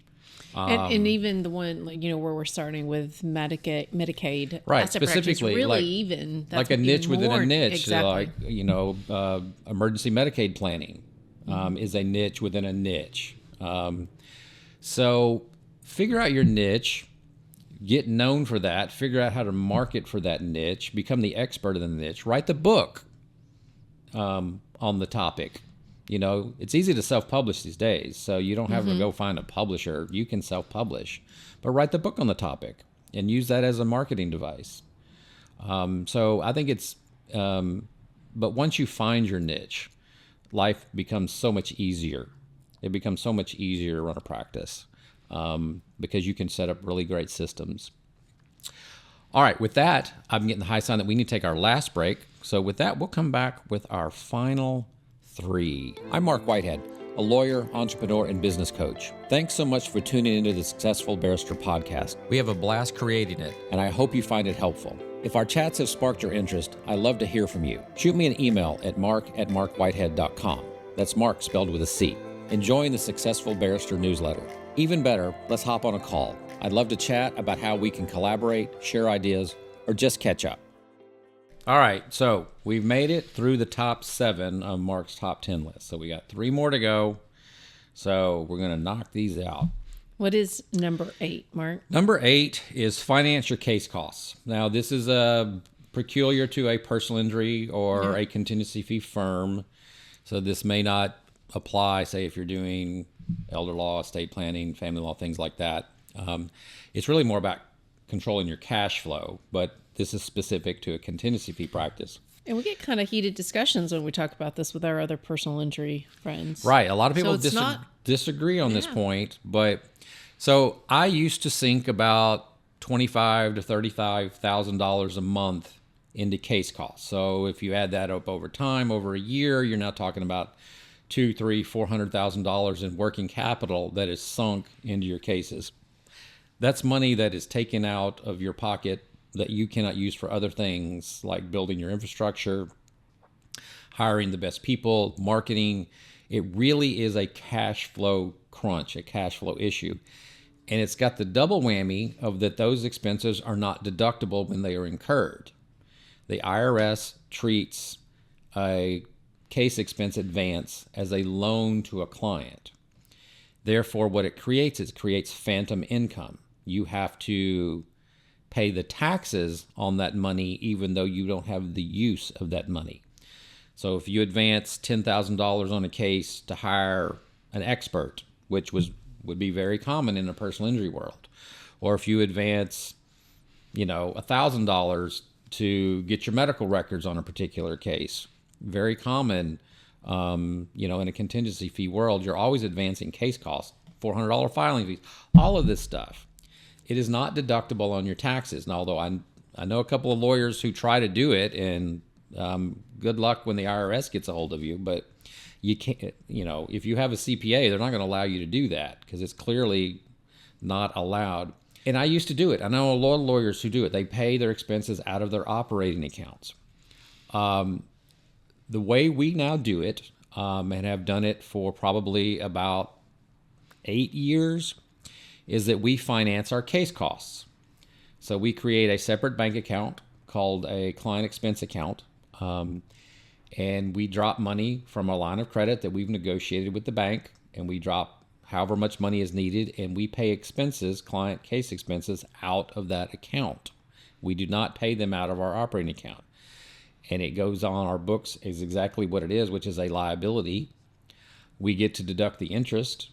And even the one, where we're starting with Medicaid. Right, specifically. Really that's like a niche within a niche. Exactly. Emergency Medicaid planning is a niche within a niche. So figure out your niche, get known for that, figure out how to market for that niche, become the expert in the niche, write the book on the topic. It's easy to self-publish these days, so you don't have to go find a publisher. You can self-publish, but write the book on the topic and use that as a marketing device. So I think but once you find your niche, life becomes so much easier. It becomes so much easier to run a practice. Because you can set up really great systems. All right, with that, I'm getting the high sign that we need to take our last break. So with that, we'll come back with our final 3. I'm Mark Whitehead, a lawyer, entrepreneur, and business coach. Thanks so much for tuning into the Successful Barrister podcast. We have a blast creating it, and I hope you find it helpful. If our chats have sparked your interest, I'd love to hear from you. Shoot me an email at mark@markwhitehead.com. That's Mark spelled with a C. Enjoying the Successful Barrister newsletter. Even better, let's hop on a call. I'd love to chat about how we can collaborate, share ideas, or just catch up. All right, so we've made it through the top 7 of Mark's top 10 list. So we got 3 more to go. So we're going to knock these out. What is number 8, Mark? Number 8 is finance your case costs. Now, this is peculiar to a personal injury or a contingency fee firm. So this may not apply, say, if you're doing elder law, estate planning, family law, things like that. It's really more about controlling your cash flow, but this is specific to a contingency fee practice. And we get kind of heated discussions when we talk about this with our other personal injury friends. Right. A lot of people So it's disagree on this point, but so I used to sink about $25,000 to $35,000 a month into case costs. So if you add that up over time, over a year, you're now talking about $200,000, $300,000, $400,000 in working capital that is sunk into your cases. That's money that is taken out of your pocket that you cannot use for other things like building your infrastructure, hiring the best people, marketing. It really is a cash flow crunch, a cash flow issue. And it's got the double whammy of that those expenses are not deductible when they are incurred. The IRS treats a case expense advance as a loan to a client. Therefore, what it creates is phantom income. You have to pay the taxes on that money even though you don't have the use of that money. So if you advance $10,000 on a case to hire an expert, which would be very common in the personal injury world, or if you advance, $1,000 to get your medical records on a particular case, very common, in a contingency fee world, you're always advancing case costs, $400 filing fees, all of this stuff. It is not deductible on your taxes. Now, although I know a couple of lawyers who try to do it, and good luck when the IRS gets a hold of you, but you can't, if you have a CPA, they're not going to allow you to do that because it's clearly not allowed. And I used to do it. I know a lot of lawyers who do it. They pay their expenses out of their operating accounts. The way we now do it, and have done it for probably about 8 years, is that we finance our case costs. So we create a separate bank account called a client expense account, and we drop money from our line of credit that we've negotiated with the bank, and we drop however much money is needed, and we pay expenses, client case expenses, out of that account. We do not pay them out of our operating account. And it goes on our books is exactly what it is, which is a liability. We get to deduct the interest.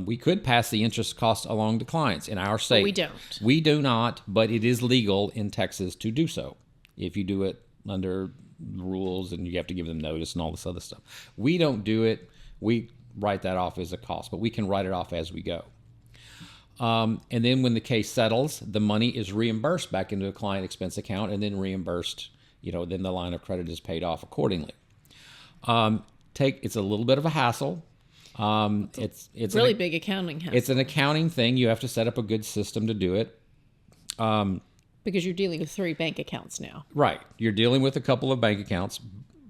We could pass the interest cost along to clients in our state. But we don't. We do not, but it is legal in Texas to do so if you do it under rules and you have to give them notice and all this other stuff. We don't do it. We write that off as a cost, but we can write it off as we go. And then when the case settles, the money is reimbursed back into a client expense account and then reimbursed, then the line of credit is paid off accordingly. It's a little bit of a hassle. It's really big accounting hassle. It's an accounting thing. You have to set up a good system to do it. Because you're dealing with 3 bank accounts now. Right. You're dealing with a couple of bank accounts.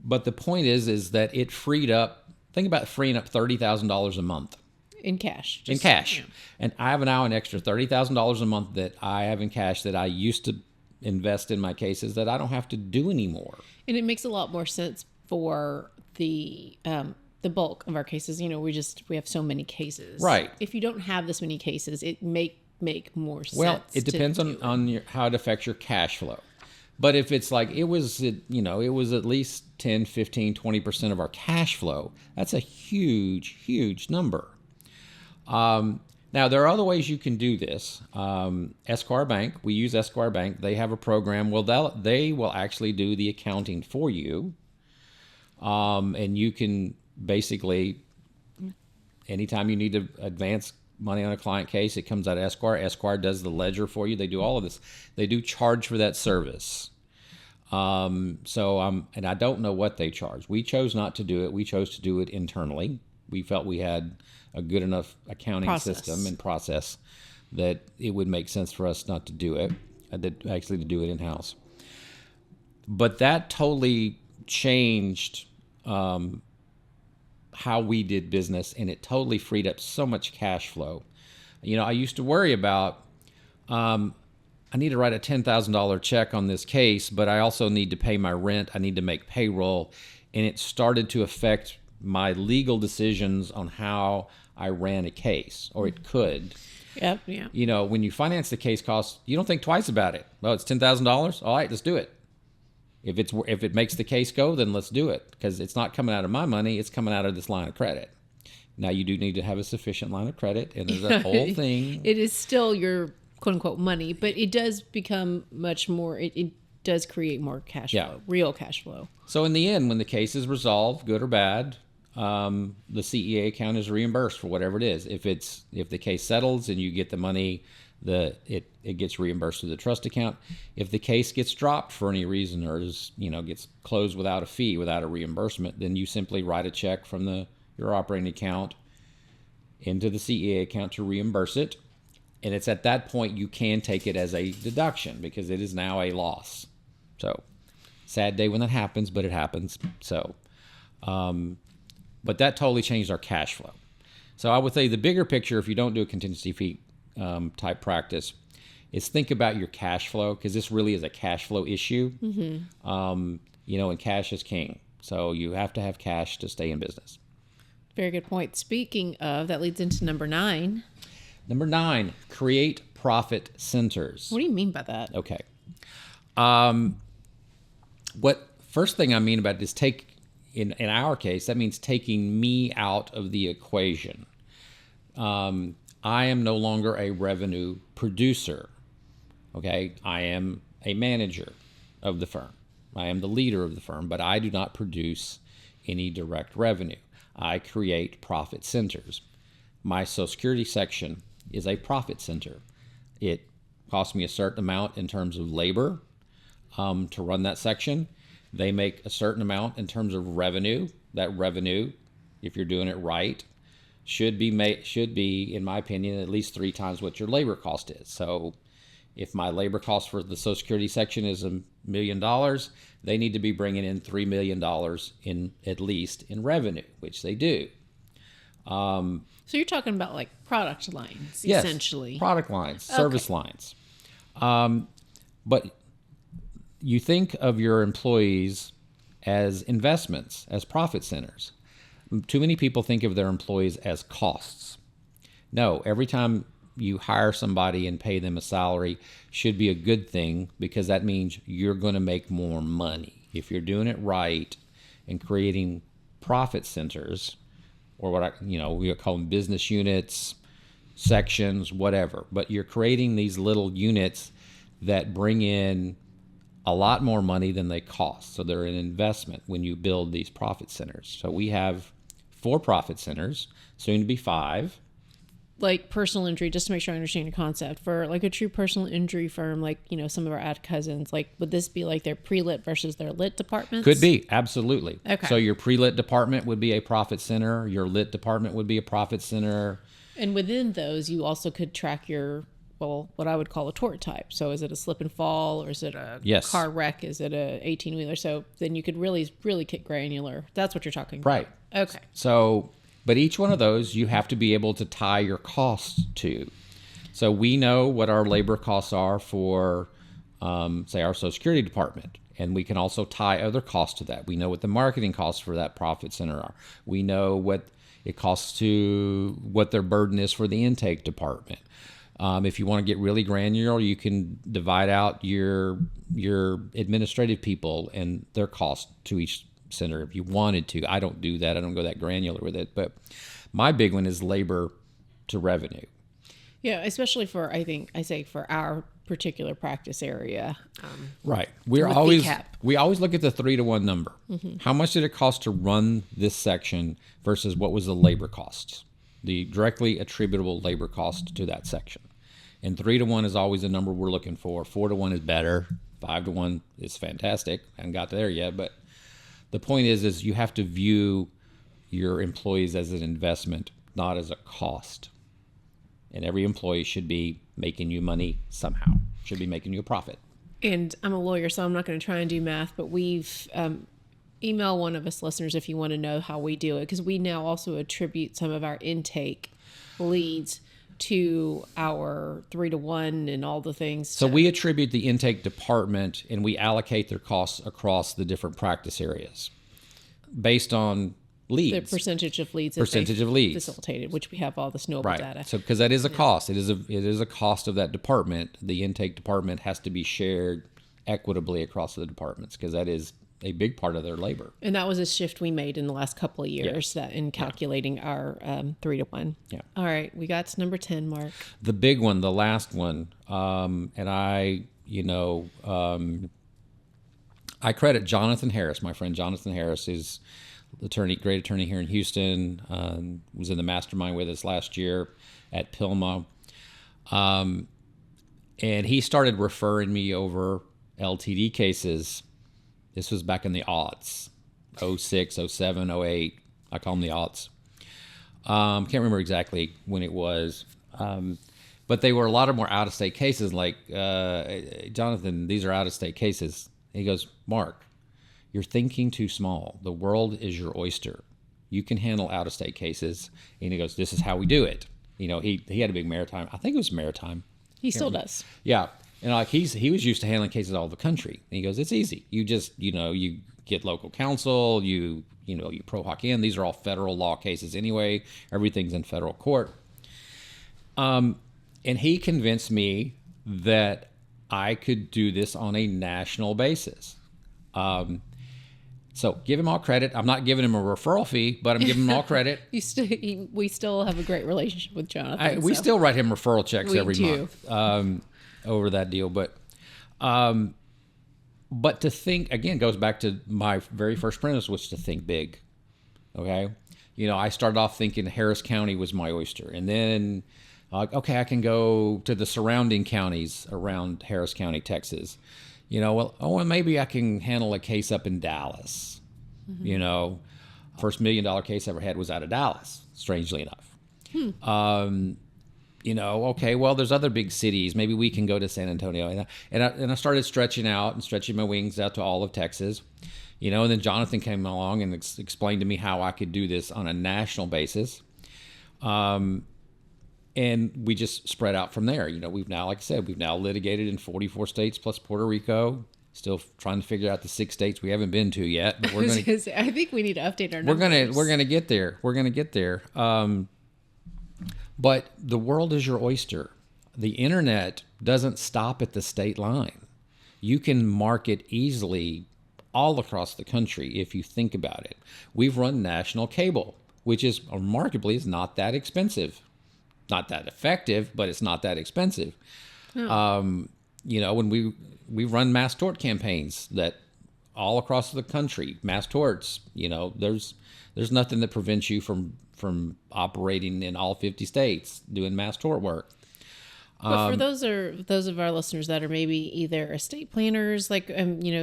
But the point is that it freed up, think about freeing up $30,000 a month. In cash. In cash. And I have now an extra $30,000 a month that I have in cash that I used to invest in my cases that I don't have to do anymore. And it makes a lot more sense for the bulk of our cases. We have so many cases. Right. If you don't have this many cases, it make more sense. Well, it depends on how it affects your cash flow. But if it's like it was at least 10, 15, 20% of our cash flow, that's a huge, huge number. Now, there are other ways you can do this. Esquire Bank, we use Esquire Bank. They have a program. Well, they will actually do the accounting for you. And you can basically, anytime you need to advance money on a client case, it comes out of Esquire. Esquire does the ledger for you. They do all of this. They do charge for that service. And I don't know what they charge. We chose not to do it. We chose to do it internally. We felt we had a good enough accounting system and process that it would make sense for us not to do it, to do it in-house. But that totally changed how we did business, and it totally freed up so much cash flow. I used to worry about, I need to write a $10,000 check on this case, but I also need to pay my rent. I need to make payroll. And it started to affect my legal decisions on how I ran a case, or it could. Yep, yeah. When you finance the case costs, you don't think twice about it. Well, it's $10,000. All right, let's do it. If it makes the case go, then let's do it, because it's not coming out of my money. It's coming out of this line of credit. Now, you do need to have a sufficient line of credit, and there's a whole thing. It is still your quote unquote money, but it does become much more, it does create more cash flow, real cash flow. So in the end, when the case is resolved, good or bad, the CEA account is reimbursed for whatever it is. If the case settles and you get the money, it gets reimbursed to the trust account. If the case gets dropped for any reason or gets closed without a fee, without a reimbursement, then you simply write a check from your operating account into the CEA account to reimburse it. And it's at that point you can take it as a deduction because it is now a loss. So sad day when that happens, but it happens. So, but that totally changed our cash flow. So I would say the bigger picture, if you don't do a contingency fee type practice, is think about your cash flow, because this really is a cash flow issue. And cash is king. So you have to have cash to stay in business. Very good point. Speaking of, that leads into number 9. Number 9, create profit centers. What do you mean by that? Okay. First thing I mean about it is in our case, that means taking me out of the equation. I am no longer a revenue producer. Okay. I am a manager of the firm. I am the leader of the firm, but I do not produce any direct revenue. I create profit centers. My Social Security section is a profit center. It costs me a certain amount in terms of labor to run that section. They make a certain amount in terms of revenue. That revenue, if you're doing it right, should be, in my opinion, at least 3 times what your labor cost is. So if my labor cost for the Social Security section is $1 million, they need to be bringing in $3 million in at least in revenue, which they do. So you're talking about like product lines, yes, essentially. Product lines, service lines. But you think of your employees as investments, as profit centers. Too many people think of their employees as costs. No, every time you hire somebody and pay them a salary should be a good thing, because that means you're going to make more money. If you're doing it right and creating profit centers, or we call them business units, sections, whatever. But you're creating these little units that bring in a lot more money than they cost. So they're an investment when you build these profit centers. So we have 4 profit centers, soon to be 5. Like personal injury, just to make sure I understand your concept, for like a true personal injury firm, like, some of our ad cousins, like, would this be like their pre-lit versus their lit departments? Could be, absolutely. Okay. So your pre-lit department would be a profit center. Your lit department would be a profit center. And within those, you also could track your, what I would call a tort type. So is it a slip and fall, or is it a car wreck? Is it a 18-wheeler? So then you could really get granular. That's what you're talking about. Right. Okay. So, but each one of those, you have to be able to tie your costs to. So we know what our labor costs are for, say, our Social Security department. And we can also tie other costs to that. We know what the marketing costs for that profit center are. We know what it costs what their burden is for the intake department. If you want to get really granular, you can divide out your administrative people and their cost to each center if you wanted to. I don't do that. I don't go that granular with it. But my big one is labor to revenue. Yeah, especially for, for our particular practice area. Right. We always look at the 3-to-1 number. Mm-hmm. How much did it cost to run this section versus what was the labor costs? The directly attributable labor cost to that section. And 3-to-1 is always the number we're looking for. 4-to-1 is better. 5-to-1 is fantastic. I haven't got there yet, but the point is you have to view your employees as an investment, not as a cost. And every employee should be making you money somehow, should be making you a profit. And I'm a lawyer, so I'm not going to try and do math, but we've email one of us listeners if you want to know how we do it, because we now also attribute some of our intake leads to our 3-to-1 and all the things. So we attribute the intake department and we allocate their costs across the different practice areas based on leads. The percentage of leads facilitated, which we have all this knowable data. So because that is a cost. It is a cost of that department. The intake department has to be shared equitably across the departments, because that is a big part of their labor. And that was a shift we made in the last couple of years that in calculating our 3-to-1. Yeah. All right. We got to number 10, Mark. The big one, the last one, and I credit Jonathan Harris, my friend Jonathan Harris, is great attorney here in Houston, was in the mastermind with us last year at Pilma. And he started referring me over LTD cases. This was back in the aughts, 06, 07, 08. I call them the aughts. Can't remember exactly when it was. But they were a lot of more out-of-state cases. Like, Jonathan, these are out-of-state cases. He goes, Mark, you're thinking too small. The world is your oyster. You can handle out-of-state cases. And he goes, this is how we do it. You know, he had a big maritime. I think it was maritime. He still does. Yeah. And like he was used to handling cases all over the country. And he goes, it's easy. You just, you get local counsel, you pro hoc in. These are all federal law cases anyway. Everything's in federal court. And he convinced me that I could do this on a national basis. So give him all credit. I'm not giving him a referral fee, but I'm giving him all credit. We still have a great relationship with Jonathan. We still write him referral checks every month over that deal. But to think, again, goes back to my very first premise, which is to think big. Okay? I started off thinking Harris County was my oyster. And then, okay, I can go to the surrounding counties around Harris County, Texas. Well, maybe I can handle a case up in Dallas. Mm-hmm. First $1 million case I ever had was out of Dallas, strangely enough. Okay, well, there's other big cities. Maybe we can go to San Antonio. And I started stretching my wings out to all of Texas. And then Jonathan came along and explained to me how I could do this on a national basis. And we just spread out from there. We've now, like I said, we've now litigated in 44 states plus Puerto Rico. Still trying to figure out the 6 states we haven't been to yet. But we're going to. I think we need to update our numbers. We're gonna get there. We're gonna get there. But the world is your oyster. The internet doesn't stop at the state line. You can market easily all across the country if you think about it. We've run national cable, which is remarkably is not that expensive. Not that effective, but it's not that expensive. Oh. When we run mass tort campaigns that all across the country, mass torts, there's nothing that prevents you from operating in all 50 states doing mass tort work. But for those of our listeners that are maybe either estate planners,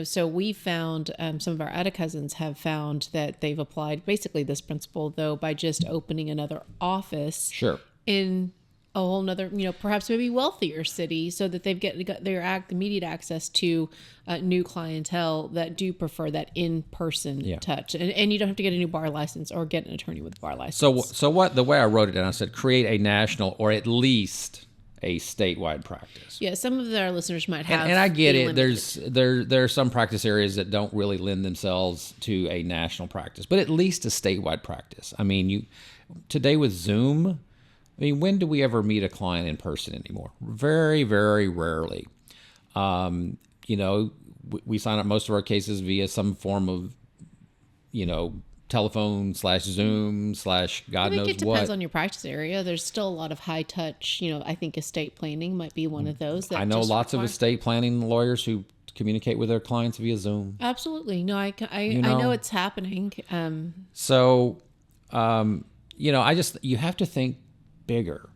so we found some of our Atticus cousins have found that they've applied basically this principle though by just opening another office. Sure. In a whole nother, perhaps maybe wealthier city so that they've got their immediate access to new clientele that do prefer that in-person touch. And you don't have to get a new bar license or get an attorney with a bar license. So what, the way I wrote it down, I said, create a national or at least a statewide practice. Yeah, some of our listeners might have. And I get it. There are some practice areas that don't really lend themselves to a national practice, but at least a statewide practice. I mean, today with Zoom, when do we ever meet a client in person anymore? Very, very rarely. We sign up most of our cases via some form of, telephone /Zoom / God knows what. It depends on your practice area. There's still a lot of high touch. I think estate planning might be one of those. That I know lots of estate planning lawyers who communicate with their clients via Zoom. Absolutely. No, I know it's happening. So, you have to think bigger,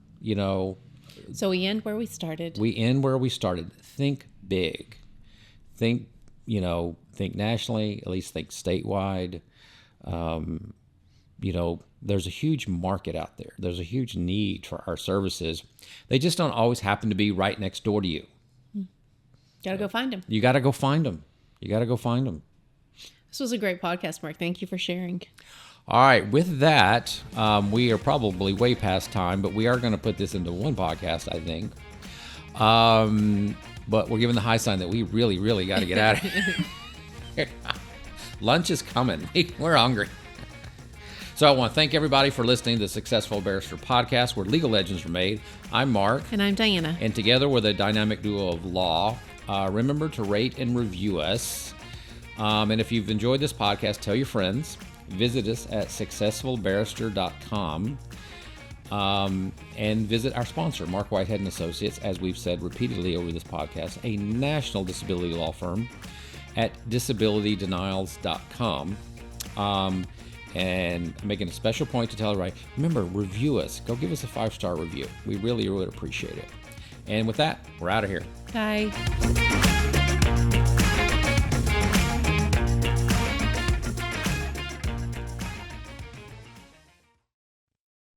So we end where we started. Think big. Think nationally, at least think statewide. There's a huge market out there. There's a huge need for our services. They just don't always happen to be right next door to you. Gotta go find them. You gotta go find them. This was a great podcast, Mark. Thank you for sharing. All right, with that, we are probably way past time, but we are going to put this into one podcast, I think. But we're giving the high sign that we really, really got to get out of here. Lunch is coming. We're hungry. So I want to thank everybody for listening to the Successful Barrister Podcast, where legal legends are made. I'm Mark. And I'm Diana. And together we're the dynamic duo of law. Remember to rate and review us. And if you've enjoyed this podcast, tell your friends. Visit us at successfulbarrister.com. And visit our sponsor, Marc Whitehead and Associates, as we've said repeatedly over this podcast, a national disability law firm, at disabilitydenials.com. And I'm making a special point to tell everybody, remember, review us. Go give us a 5-star review. We really, really appreciate it. And with that, we're out of here. Bye.